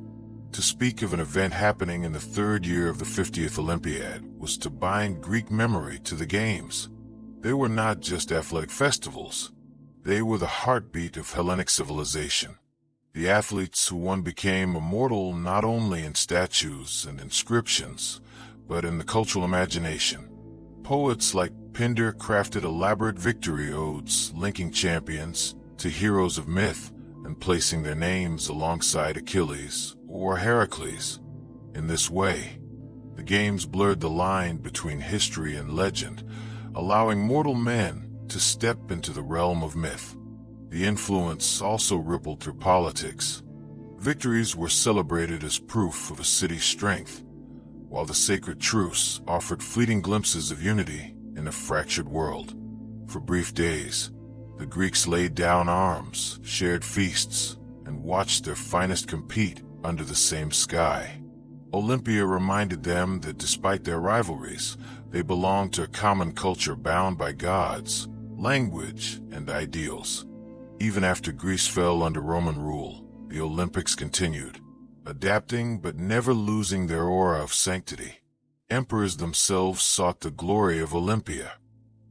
To speak of an event happening in the 3rd year of the 50th Olympiad was to bind Greek memory to the Games. They were not just athletic festivals. They were the heartbeat of Hellenic civilization. The athletes who won became immortal not only in statues and inscriptions, but in the cultural imagination. Poets like Pindar crafted elaborate victory odes linking champions to heroes of myth and placing their names alongside Achilles or Heracles. In this way, the games blurred the line between history and legend, allowing mortal men to step into the realm of myth. The influence also rippled through politics. Victories were celebrated as proof of a city's strength, while the sacred truce offered fleeting glimpses of unity in a fractured world. For brief days, the Greeks laid down arms, shared feasts, and watched their finest compete under the same sky. Olympia reminded them that despite their rivalries, they belonged to a common culture bound by gods, language, and ideals. Even after Greece fell under Roman rule, the Olympics continued, adapting but never losing their aura of sanctity. Emperors themselves sought the glory of Olympia,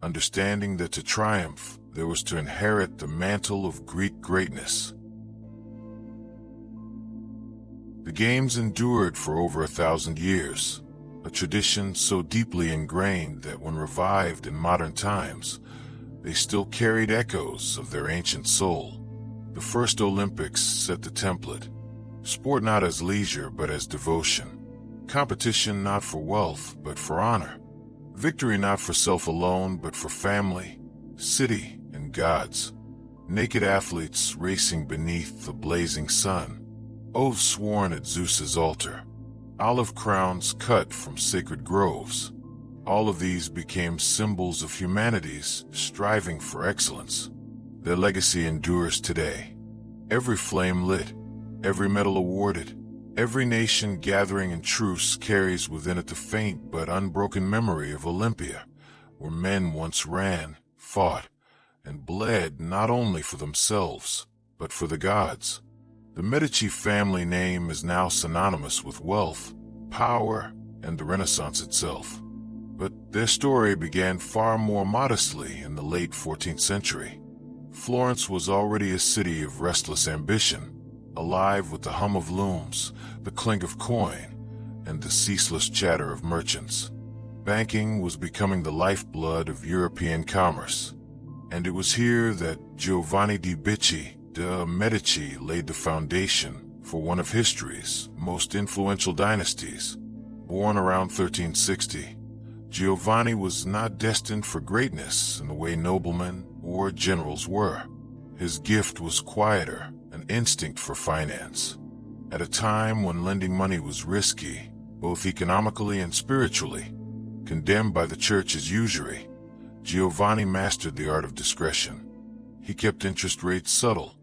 understanding that to triumph, there was to inherit the mantle of Greek greatness. The games endured for over 1,000 years, a tradition so deeply ingrained that when revived in modern times, they still carried echoes of their ancient soul. The first Olympics set the template. Sport not as leisure but as devotion. Competition not for wealth but for honor. Victory not for self alone but for family, city, and gods. Naked athletes racing beneath the blazing sun. Oaths sworn at Zeus's altar. Olive crowns cut from sacred groves. All of these became symbols of humanity's striving for excellence. Their legacy endures today. Every flame lit, every medal awarded, every nation gathering in truce carries within it the faint but unbroken memory of Olympia, where men once ran, fought, and bled not only for themselves, but for the gods. The Medici family name is now synonymous with wealth, power, and the Renaissance itself. But their story began far more modestly in the late 14th century. Florence was already a city of restless ambition, alive with the hum of looms, the clink of coin, and the ceaseless chatter of merchants. Banking was becoming the lifeblood of European commerce, and it was here that Giovanni de' Medici laid the foundation for one of history's most influential dynasties. Born around 1360, Giovanni was not destined for greatness in the way noblemen or generals were. His gift was quieter, an instinct for finance. At a time when lending money was risky, both economically and spiritually, condemned by the church as usury, Giovanni mastered the art of discretion. He kept interest rates subtle,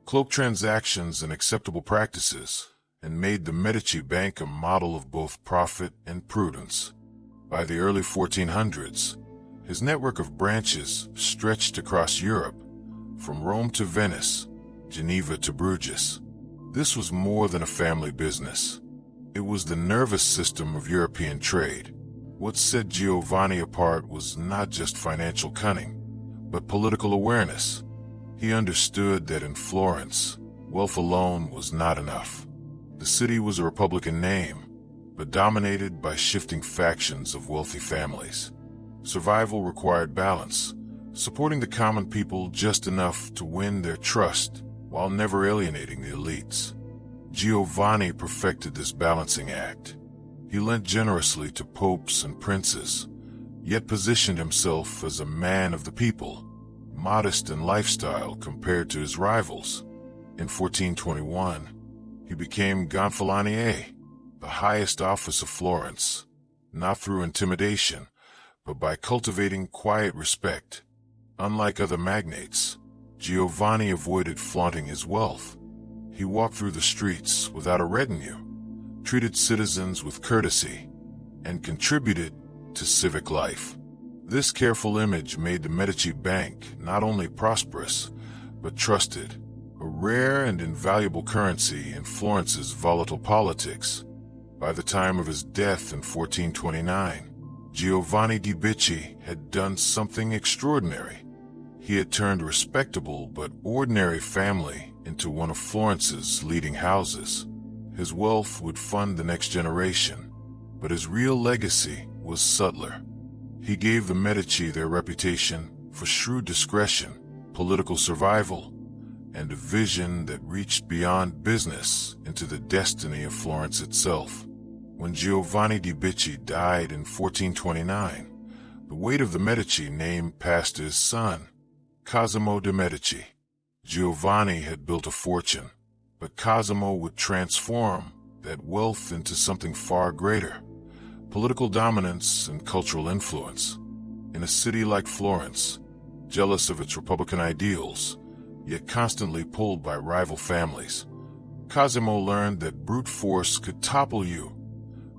cloaked transactions and acceptable practices, and made the Medici Bank a model of both profit and prudence. By the early 1400s, his network of branches stretched across Europe, from Rome to Venice, Geneva to Bruges. This was more than a family business. It was the nervous system of European trade. What set Giovanni apart was not just financial cunning, but political awareness. He understood that in Florence, wealth alone was not enough. The city was a republican name, but dominated by shifting factions of wealthy families. Survival required balance, supporting the common people just enough to win their trust while never alienating the elites. Giovanni perfected this balancing act. He lent generously to popes and princes, yet positioned himself as a man of the people, modest in lifestyle compared to his rivals. In 1421, he became Gonfalonier, the highest office of Florence, not through intimidation, but by cultivating quiet respect. Unlike other magnates, Giovanni avoided flaunting his wealth. He walked through the streets without a retinue, treated citizens with courtesy, and contributed to civic life. This careful image made the Medici Bank not only prosperous, but trusted, a rare and invaluable currency in Florence's volatile politics. By the time of his death in 1429, Giovanni de' Medici had done something extraordinary. He had turned a respectable but ordinary family into one of Florence's leading houses. His wealth would fund the next generation, but his real legacy was subtler. He gave the Medici their reputation for shrewd discretion, political survival, and a vision that reached beyond business into the destiny of Florence itself. When Giovanni de' Medici died in 1429, the weight of the Medici name passed to his son, Cosimo de' Medici. Giovanni had built a fortune, but Cosimo would transform that wealth into something far greater: political dominance and cultural influence. In a city like Florence, jealous of its republican ideals, yet constantly pulled by rival families, Cosimo learned that brute force could topple you,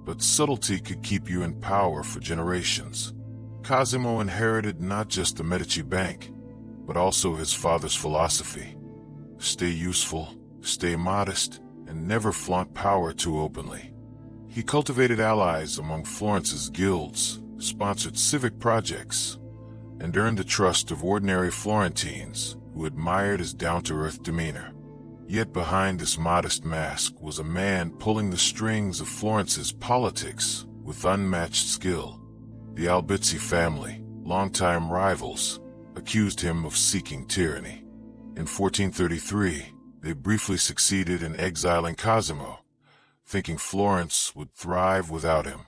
but subtlety could keep you in power for generations. Cosimo inherited not just the Medici Bank, but also his father's philosophy: stay useful, stay modest, and never flaunt power too openly. He cultivated allies among Florence's guilds, sponsored civic projects, and earned the trust of ordinary Florentines who admired his down-to-earth demeanor. Yet behind this modest mask was a man pulling the strings of Florence's politics with unmatched skill. The Albizzi family, longtime rivals, accused him of seeking tyranny. In 1433, they briefly succeeded in exiling Cosimo, thinking Florence would thrive without him.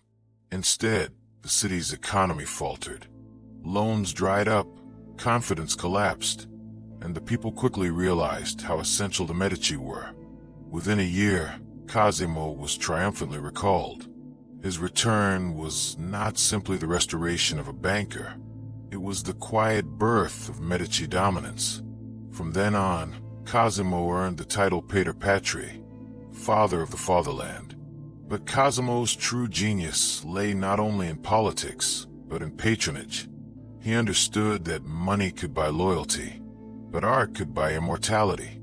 Instead, the city's economy faltered. Loans dried up, confidence collapsed, and the people quickly realized how essential the Medici were. Within a year, Cosimo was triumphantly recalled. His return was not simply the restoration of a banker. It was the quiet birth of Medici dominance. From then on, Cosimo earned the title Pater Patri, father of the fatherland. But Cosimo's true genius lay not only in politics, but in patronage. He understood that money could buy loyalty, but art could buy immortality.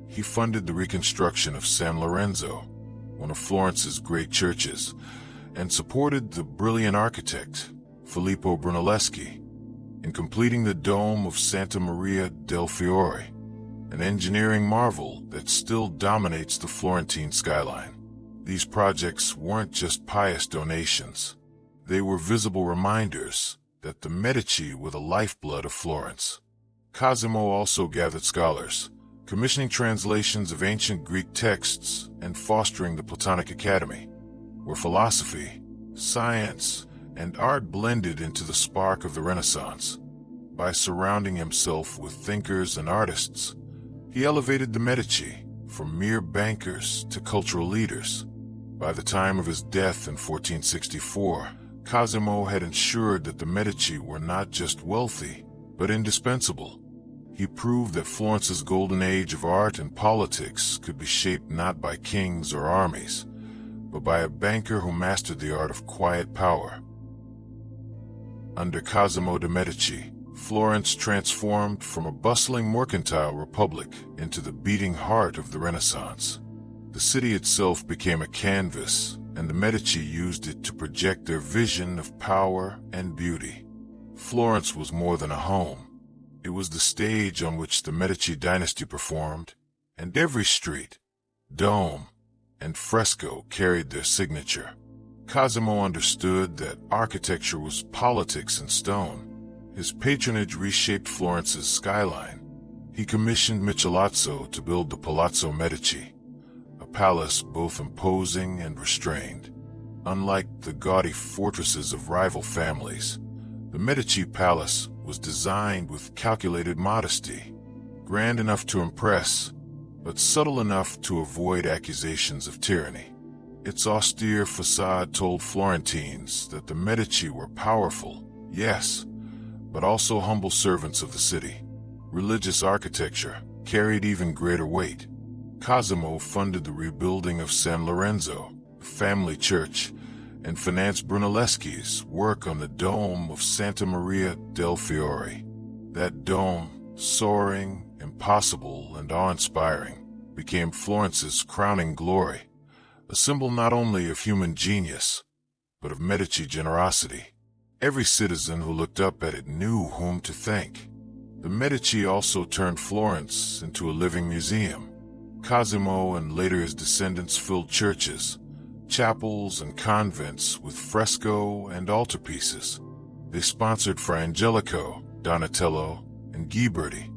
He funded the reconstruction of San Lorenzo, one of Florence's great churches, and supported the brilliant architect, Filippo Brunelleschi. in completing the dome of Santa Maria del Fiore, an engineering marvel that still dominates the Florentine skyline. These projects weren't just pious donations. They were visible reminders that the Medici were the lifeblood of Florence. Cosimo also gathered scholars, commissioning translations of ancient Greek texts and fostering the Platonic Academy, where philosophy, science, and art blended into the spark of the Renaissance. By surrounding himself with thinkers and artists, he elevated the Medici from mere bankers to cultural leaders. By the time of his death in 1464, Cosimo had ensured that the Medici were not just wealthy, but indispensable. He proved that Florence's golden age of art and politics could be shaped not by kings or armies, but by a banker who mastered the art of quiet power. Under Cosimo de' Medici, Florence transformed from a bustling mercantile republic into the beating heart of the Renaissance. The city itself became a canvas, and the Medici used it to project their vision of power and beauty. Florence was more than a home. It was the stage on which the Medici dynasty performed, and every street, dome, and fresco carried their signature. Cosimo understood that architecture was politics in stone. His patronage reshaped Florence's skyline. He commissioned Michelozzo to build the Palazzo Medici, a palace both imposing and restrained. Unlike the gaudy fortresses of rival families, the Medici palace was designed with calculated modesty, grand enough to impress, but subtle enough to avoid accusations of tyranny. Its austere facade told Florentines that the Medici were powerful, yes, but also humble servants of the city. Religious architecture carried even greater weight. Cosimo funded the rebuilding of San Lorenzo, the family church, and financed Brunelleschi's work on the dome of Santa Maria del Fiore. That dome, soaring, impossible, and awe-inspiring, became Florence's crowning glory, a symbol not only of human genius, but of Medici generosity. Every citizen who looked up at it knew whom to thank. The Medici also turned Florence into a living museum. Cosimo and later his descendants filled churches, chapels, and convents with fresco and altarpieces. They sponsored Fra Angelico, Donatello, and Ghiberti,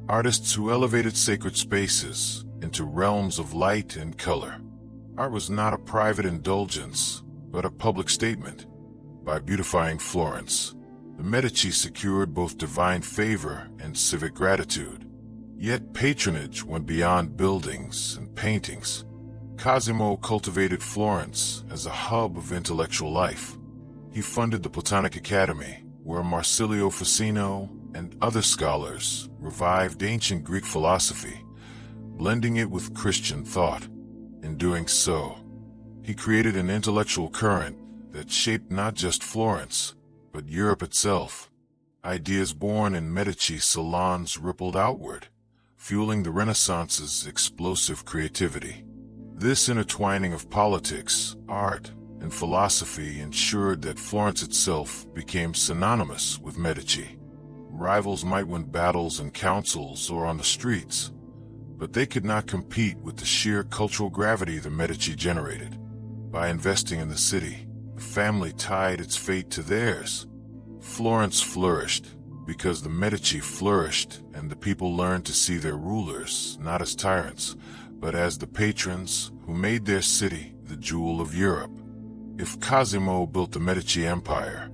artists who elevated sacred spaces into realms of light and color. Art was not a private indulgence, but a public statement. By beautifying Florence, the Medici secured both divine favor and civic gratitude. Yet patronage went beyond buildings and paintings. Cosimo cultivated Florence as a hub of intellectual life. He funded the Platonic Academy, where Marsilio Ficino and other scholars revived ancient Greek philosophy, blending it with Christian thought. In doing so, he created an intellectual current that shaped not just Florence, but Europe itself. Ideas born in Medici salons rippled outward, fueling the Renaissance's explosive creativity. This intertwining of politics, art, and philosophy ensured that Florence itself became synonymous with Medici. Rivals might win battles in councils or on the streets, but they could not compete with the sheer cultural gravity the Medici generated. By investing in the city, the family tied its fate to theirs. Florence flourished because the Medici flourished, and the people learned to see their rulers not as tyrants, but as the patrons who made their city the jewel of Europe. If Cosimo built the Medici Empire,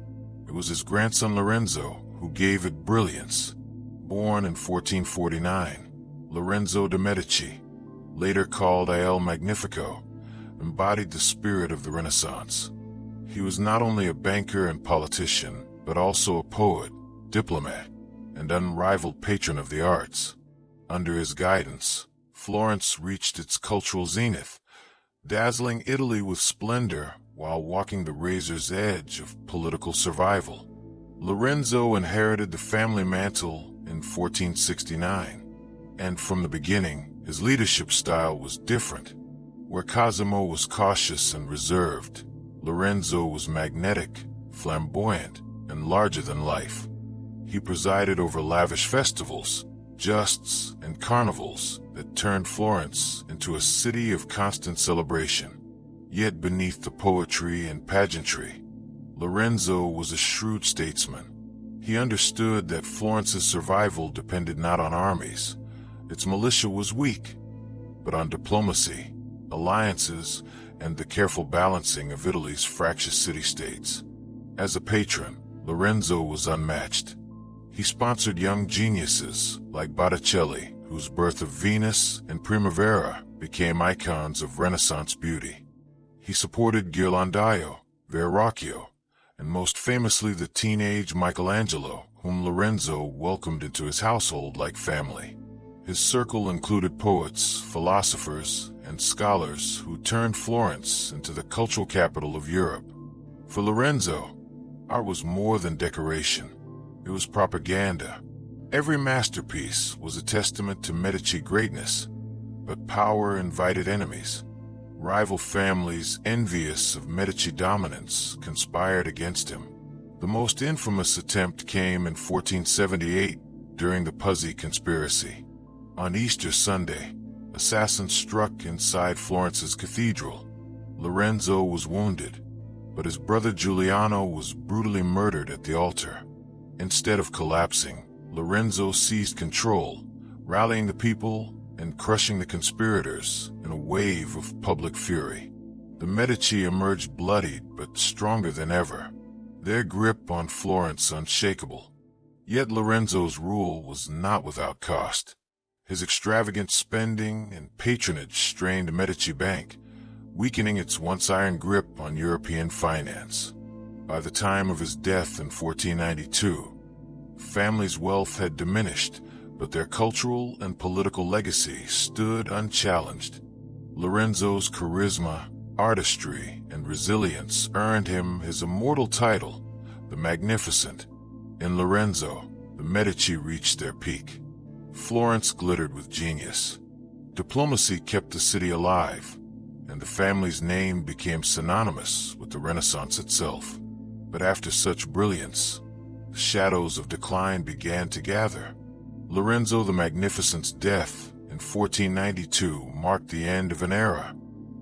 it was his grandson Lorenzo who gave it brilliance. Born in 1449, Lorenzo de' Medici, later called Il Magnifico, embodied the spirit of the Renaissance. He was not only a banker and politician, but also a poet, diplomat, and unrivaled patron of the arts. Under his guidance, Florence reached its cultural zenith, dazzling Italy with splendor while walking the razor's edge of political survival. Lorenzo inherited the family mantle in 1469, and from the beginning, his leadership style was different. Where Cosimo was cautious and reserved, Lorenzo was magnetic, flamboyant, and larger than life. He presided over lavish festivals, justs, and carnivals that turned Florence into a city of constant celebration. Yet beneath the poetry and pageantry, Lorenzo was a shrewd statesman. He understood that Florence's survival depended not on armies. Its militia was weak, but on diplomacy, alliances, and the careful balancing of Italy's fractious city-states. As a patron, Lorenzo was unmatched. He sponsored young geniuses like Botticelli, whose Birth of Venus and Primavera became icons of Renaissance beauty. He supported Ghirlandaio, Verrocchio, and most famously the teenage Michelangelo, whom Lorenzo welcomed into his household like family. His circle included poets, philosophers, and scholars who turned Florence into the cultural capital of Europe. For Lorenzo, art was more than decoration. It was propaganda. Every masterpiece was a testament to Medici greatness, but power invited enemies. Rival families, envious of Medici dominance, conspired against him. The most infamous attempt came in 1478 during the Puzzi conspiracy. On Easter Sunday, assassins struck inside Florence's cathedral. Lorenzo was wounded, but his brother Giuliano was brutally murdered at the altar. Instead of collapsing, Lorenzo seized control, rallying the people and crushing the conspirators in a wave of public fury. The Medici emerged bloodied but stronger than ever, their grip on Florence unshakable. Yet Lorenzo's rule was not without cost. His extravagant spending and patronage strained the Medici Bank, weakening its once iron grip on European finance. By the time of his death in 1492, the family's wealth had diminished, but their cultural and political legacy stood unchallenged. Lorenzo's charisma, artistry, and resilience earned him his immortal title, the Magnificent. In Lorenzo, the Medici reached their peak. Florence glittered with genius. Diplomacy kept the city alive, and the family's name became synonymous with the Renaissance itself. But after such brilliance, the shadows of decline began to gather. Lorenzo the Magnificent's death in 1492 marked the end of an era.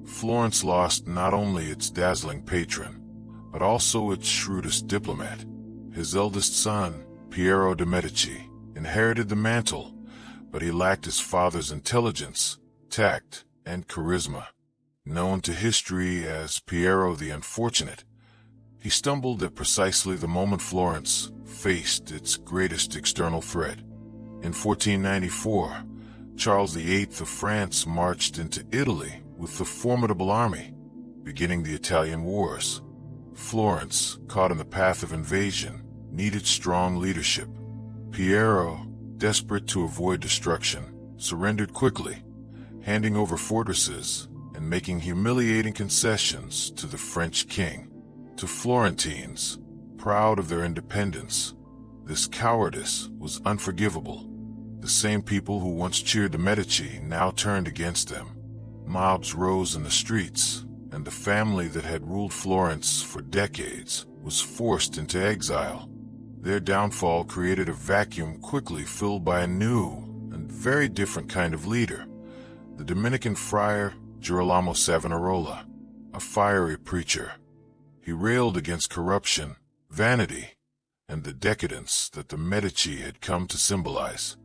Florence lost not only its dazzling patron, but also its shrewdest diplomat. His eldest son, Piero de' Medici, inherited the mantle, but he lacked his father's intelligence, tact, and charisma. Known to history as Piero the Unfortunate, he stumbled at precisely the moment Florence faced its greatest external threat. In 1494, Charles VIII of France marched into Italy with a formidable army, beginning the Italian Wars. Florence, caught in the path of invasion, needed strong leadership. Piero, desperate to avoid destruction, surrendered quickly, handing over fortresses and making humiliating concessions to the French king. To Florentines, proud of their independence, this cowardice was unforgivable. The same people who once cheered the Medici now turned against them. Mobs rose in the streets, and the family that had ruled Florence for decades was forced into exile. Their downfall created a vacuum quickly filled by a new and very different kind of leader, the Dominican friar Girolamo Savonarola, a fiery preacher. He railed against corruption, vanity, and the decadence that the Medici had come to symbolize.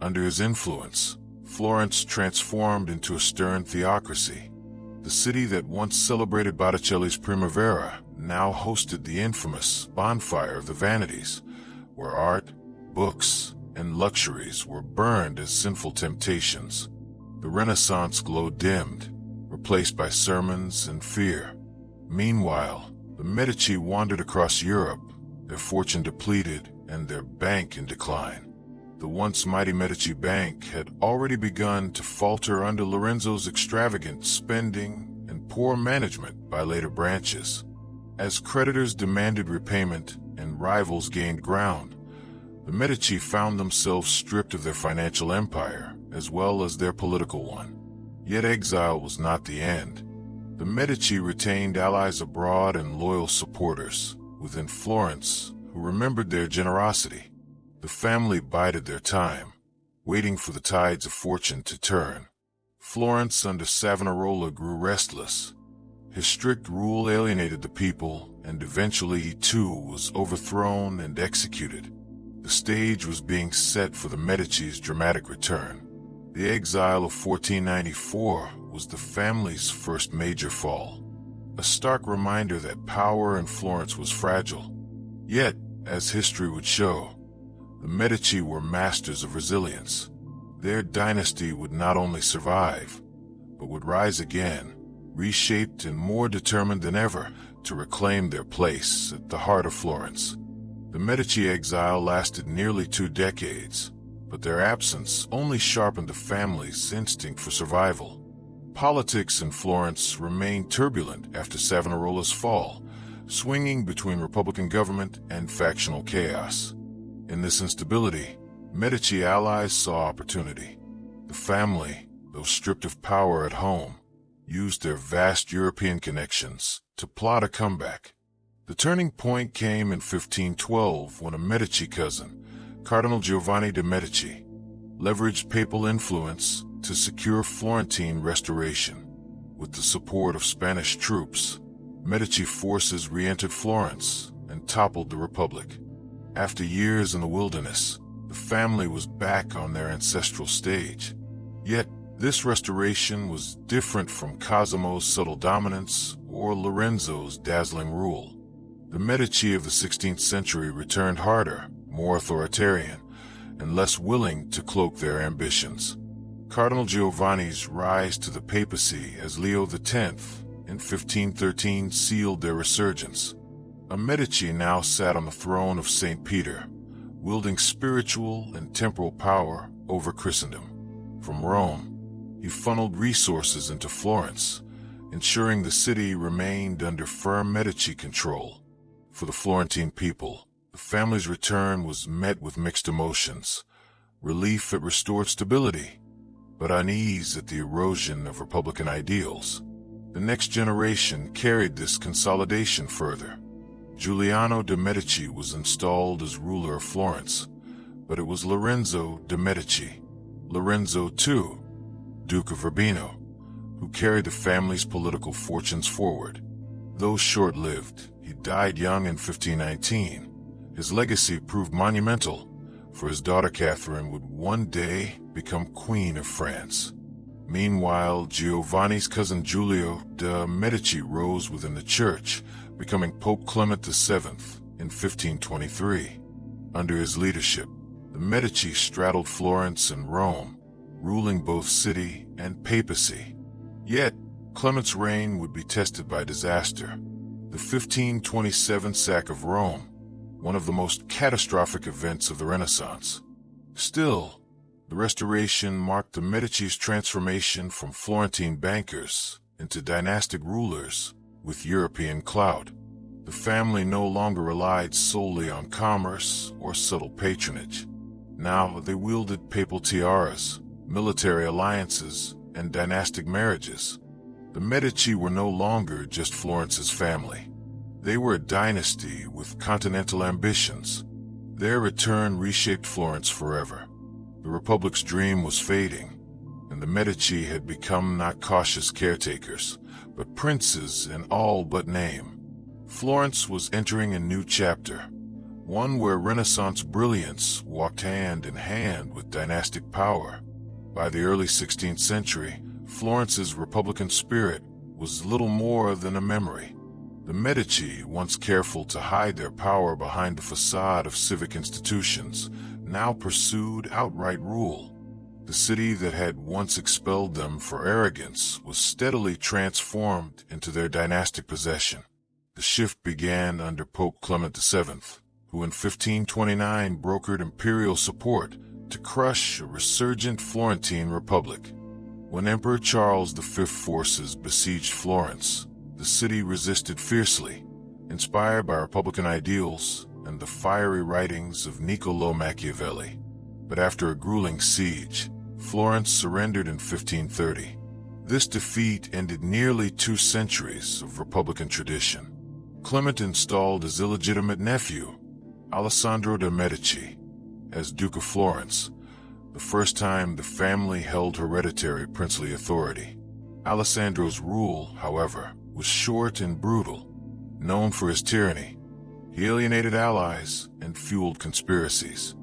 Under his influence, Florence transformed into a stern theocracy. The city that once celebrated Botticelli's Primavera now hosted the infamous bonfire of the vanities, where art, books, and luxuries were burned as sinful temptations. The Renaissance glow dimmed, replaced by sermons and fear. Meanwhile, the Medici wandered across Europe, their fortune depleted and their bank in decline. The once mighty Medici Bank had already begun to falter under Lorenzo's extravagant spending and poor management by later branches. As creditors demanded repayment and rivals gained ground, the Medici found themselves stripped of their financial empire as well as their political one. Yet exile was not the end. The Medici retained allies abroad and loyal supporters within Florence who remembered their generosity. The family bided their time, waiting for the tides of fortune to turn. Florence under Savonarola grew restless. His strict rule alienated the people, and eventually he too was overthrown and executed. The stage was being set for the Medici's dramatic return. The exile of 1494 was the family's first major fall, a stark reminder that power in Florence was fragile. Yet, as history would show, the Medici were masters of resilience. Their dynasty would not only survive, but would rise again, reshaped and more determined than ever to reclaim their place at the heart of Florence. The Medici exile lasted nearly 2 decades, but their absence only sharpened the family's instinct for survival. Politics in Florence remained turbulent after Savonarola's fall, swinging between Republican government and factional chaos. In this instability, Medici allies saw opportunity. The family, though stripped of power at home, used their vast European connections to plot a comeback. The turning point came in 1512 when a Medici cousin, Cardinal Giovanni de' Medici, leveraged papal influence to secure Florentine restoration. With the support of Spanish troops, Medici forces re-entered Florence and toppled the Republic. After years in the wilderness, the family was back on their ancestral stage. Yet, this restoration was different from Cosimo's subtle dominance or Lorenzo's dazzling rule. The Medici of the 16th century returned harder, more authoritarian, and less willing to cloak their ambitions. Cardinal Giovanni's rise to the papacy as Leo X in 1513 sealed their resurgence. A Medici now sat on the throne of St. Peter, wielding spiritual and temporal power over Christendom. From Rome, he funneled resources into Florence, ensuring the city remained under firm Medici control. For the Florentine people, the family's return was met with mixed emotions: relief at restored stability, but unease at the erosion of Republican ideals. The next generation carried this consolidation further. Giuliano de' Medici was installed as ruler of Florence, but it was Lorenzo de' Medici, Lorenzo II, Duke of Urbino, who carried the family's political fortunes forward. Though short-lived, he died young in 1519. His legacy proved monumental, for his daughter Catherine would one day become Queen of France. Meanwhile, Giovanni's cousin Giulio de' Medici rose within the church, becoming Pope Clement VII in 1523. Under his leadership, the Medici straddled Florence and Rome, ruling both city and papacy. Yet, Clement's reign would be tested by disaster. The 1527 sack of Rome, one of the most catastrophic events of the Renaissance. Still, the Restoration marked the Medici's transformation from Florentine bankers into dynastic rulers with European clout. The family no longer relied solely on commerce or subtle patronage. Now they wielded papal tiaras, military alliances, and dynastic marriages. The Medici were no longer just Florence's family. They were a dynasty with continental ambitions. Their return reshaped Florence forever. The Republic's dream was fading, and the Medici had become not cautious caretakers, but princes in all but name. Florence was entering a new chapter, one where Renaissance brilliance walked hand in hand with dynastic power. By the early 16th century, Florence's Republican spirit was little more than a memory. The Medici, once careful to hide their power behind the facade of civic institutions, now pursued outright rule. The city that had once expelled them for arrogance was steadily transformed into their dynastic possession. The shift began under Pope Clement VII, who in 1529 brokered imperial support to crush a resurgent Florentine republic. When Emperor Charles V's forces besieged Florence, the city resisted fiercely, inspired by Republican ideals and the fiery writings of Niccolò Machiavelli. But after a grueling siege, Florence surrendered in 1530. This defeat ended nearly 2 centuries of Republican tradition. Clement installed his illegitimate nephew, Alessandro de' Medici, as Duke of Florence, the first time the family held hereditary princely authority. Alessandro's rule, however, was short and brutal. Known for his tyranny, he alienated allies and fueled conspiracies.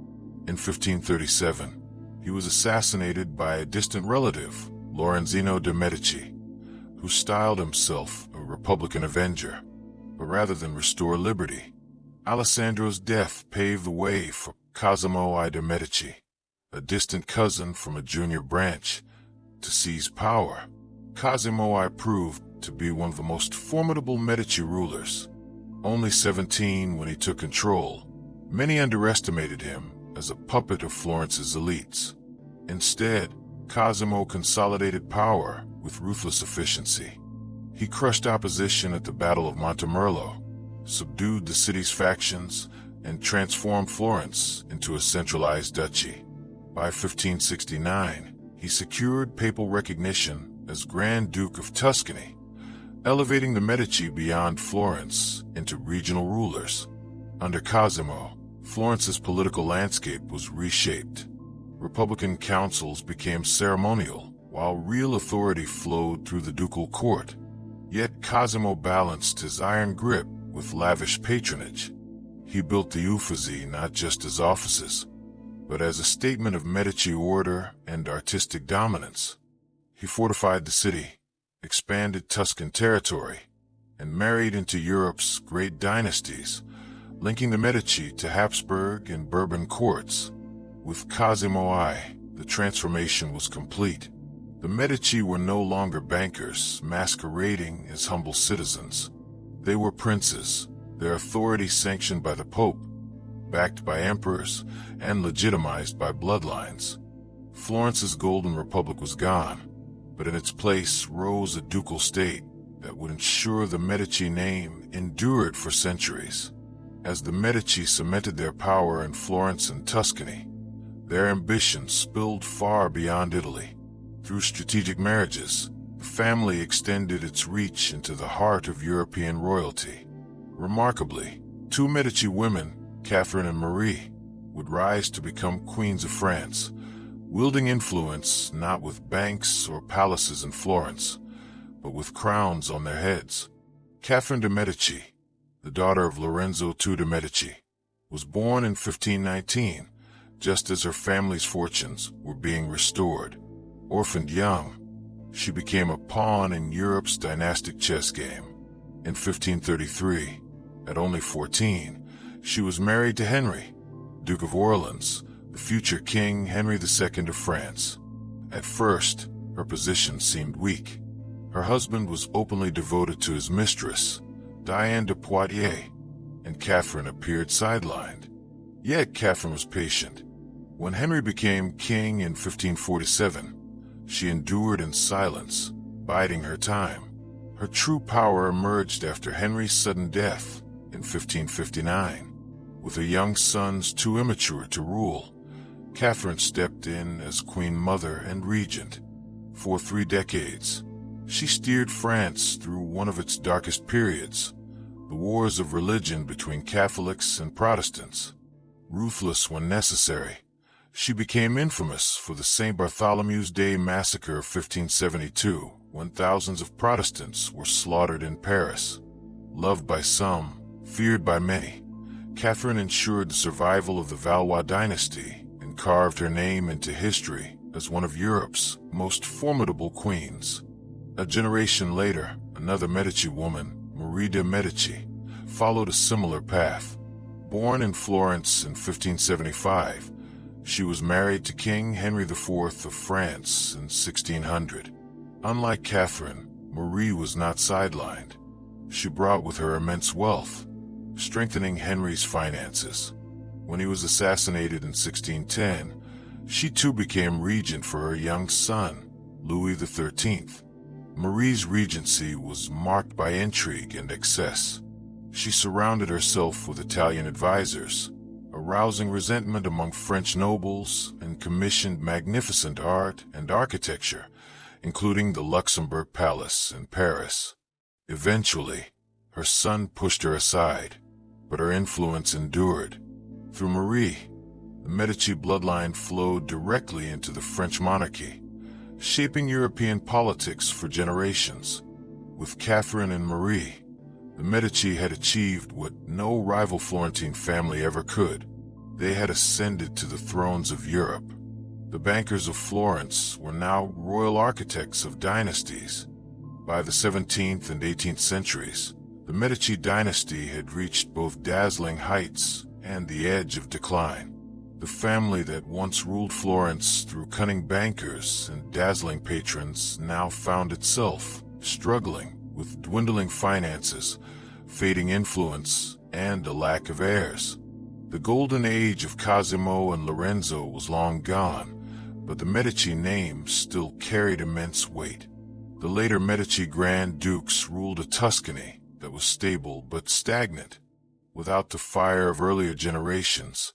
In 1537, he was assassinated by a distant relative, Lorenzino de' Medici, who styled himself a Republican avenger. But rather than restore liberty, Alessandro's death paved the way for Cosimo I de' Medici, a distant cousin from a junior branch, to seize power. Cosimo I proved to be one of the most formidable Medici rulers. Only 17 when he took control, many underestimated him as a puppet of Florence's elites. Instead, Cosimo consolidated power with ruthless efficiency. He crushed opposition at the Battle of Montemerlo, subdued the city's factions, and transformed Florence into a centralized duchy. By 1569, he secured papal recognition as Grand Duke of Tuscany, elevating the Medici beyond Florence into regional rulers. Under Cosimo, Florence's political landscape was reshaped. Republican councils became ceremonial, while real authority flowed through the ducal court. Yet Cosimo balanced his iron grip with lavish patronage. He built the Uffizi not just as offices, but as a statement of Medici order and artistic dominance. He fortified the city, expanded Tuscan territory, and married into Europe's great dynasties, linking the Medici to Habsburg and Bourbon courts. With Cosimo I, the transformation was complete. The Medici were no longer bankers masquerading as humble citizens. They were princes, their authority sanctioned by the Pope, backed by emperors, and legitimized by bloodlines. Florence's Golden Republic was gone, but in its place rose a ducal state that would ensure the Medici name endured for centuries. As the Medici cemented their power in Florence and Tuscany, their ambitions spilled far beyond Italy. Through strategic marriages, the family extended its reach into the heart of European royalty. Remarkably, two Medici women, Catherine and Marie, would rise to become queens of France, wielding influence not with banks or palaces in Florence, but with crowns on their heads. Catherine de' Medici, the daughter of Lorenzo II de' Medici, was born in 1519, just as her family's fortunes were being restored. Orphaned young, she became a pawn in Europe's dynastic chess game. In 1533, at only 14, she was married to Henry, Duke of Orleans, the future King Henry II of France. At first, her position seemed weak. Her husband was openly devoted to his mistress, Diane de Poitiers, and Catherine appeared sidelined. Yet Catherine was patient. When Henry became king in 1547, she endured in silence, biding her time. Her true power emerged after Henry's sudden death in 1559. With her young sons too immature to rule, Catherine stepped in as Queen Mother and Regent. For 3 decades, she steered France through one of its darkest periods, the wars of religion between Catholics and Protestants. Ruthless when necessary, she became infamous for the St. Bartholomew's Day massacre of 1572, when thousands of Protestants were slaughtered in Paris. Loved by some, feared by many, Catherine ensured the survival of the Valois dynasty and carved her name into history as one of Europe's most formidable queens. A generation later, another Medici woman, Marie de' Medici, followed a similar path. Born in Florence in 1575, she was married to King Henry IV of France in 1600. Unlike Catherine, Marie was not sidelined. She brought with her immense wealth, strengthening Henry's finances. When he was assassinated in 1610, she too became regent for her young son, Louis XIII. Marie's regency was marked by intrigue and excess. She surrounded herself with Italian advisors, arousing resentment among French nobles, and commissioned magnificent art and architecture, including the Luxembourg Palace in Paris. Eventually, her son pushed her aside, but her influence endured. Through Marie, The Medici bloodline flowed directly into the French monarchy, shaping European politics for generations. With Catherine and Marie, the Medici had achieved what no rival Florentine family ever could. They had ascended to the thrones of Europe. The bankers of Florence were now royal architects of dynasties. By the 17th and 18th centuries, the Medici dynasty had reached both dazzling heights and the edge of decline. The family that once ruled Florence through cunning bankers and dazzling patrons now found itself struggling with dwindling finances, fading influence, and a lack of heirs. The golden age of Cosimo and Lorenzo was long gone, but the Medici name still carried immense weight. The later Medici Grand Dukes ruled a Tuscany that was stable but stagnant. Without the fire of earlier generations,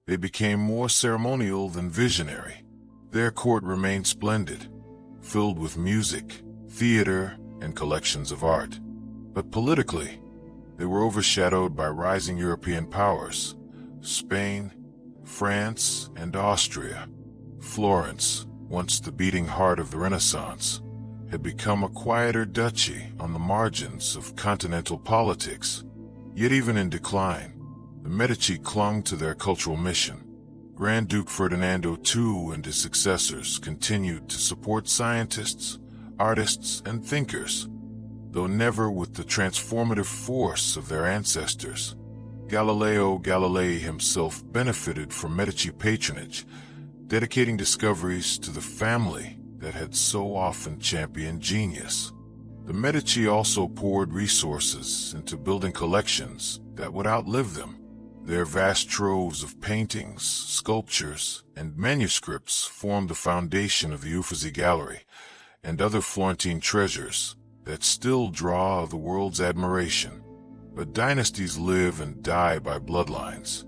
they became more ceremonial than visionary. Their court remained splendid, filled with music, theater, and collections of art. But politically, they were overshadowed by rising European powers: Spain, France, and Austria. Florence, once the beating heart of the Renaissance, had become a quieter duchy on the margins of continental politics. Yet even in decline, the Medici clung to their cultural mission. Grand Duke Ferdinando II and his successors continued to support scientists, artists, and thinkers, though never with the transformative force of their ancestors. Galileo Galilei himself benefited from Medici patronage, dedicating discoveries to the family that had so often championed genius. The Medici also poured resources into building collections that would outlive them. Their vast troves of paintings, sculptures, and manuscripts formed the foundation of the Uffizi Gallery and other Florentine treasures that still draw the world's admiration. But dynasties live and die by bloodlines.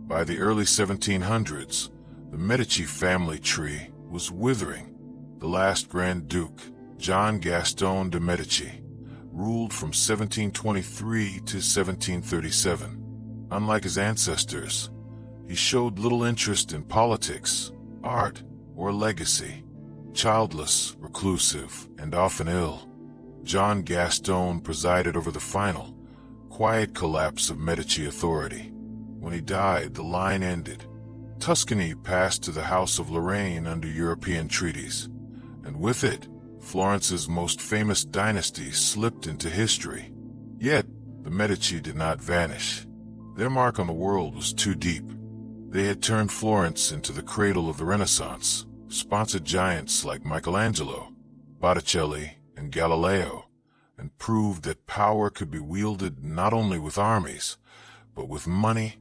By the early 1700s, the Medici family tree was withering. The last Grand Duke, John Gaston de' Medici, ruled from 1723 to 1737. Unlike his ancestors, he showed little interest in politics, art, or legacy. Childless, reclusive, and often ill, John Gaston presided over the final, quiet collapse of Medici authority. When he died, the line ended. Tuscany passed to the House of Lorraine under European treaties, and with it, Florence's most famous dynasty slipped into history. Yet, the Medici did not vanish. Their mark on the world was too deep. They had turned Florence into the cradle of the Renaissance, sponsored giants like Michelangelo, Botticelli, and Galileo, and proved that power could be wielded not only with armies, but with money,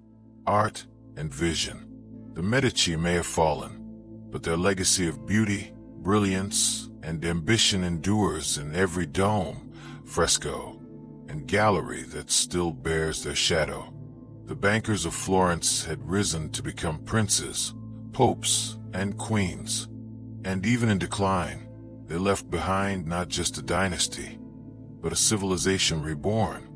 art, and vision. The Medici may have fallen, but their legacy of beauty, brilliance, and ambition endures in every dome, fresco, and gallery that still bears their shadow. The bankers of Florence had risen to become princes, popes, and queens. And even in decline, they left behind not just a dynasty, but a civilization reborn.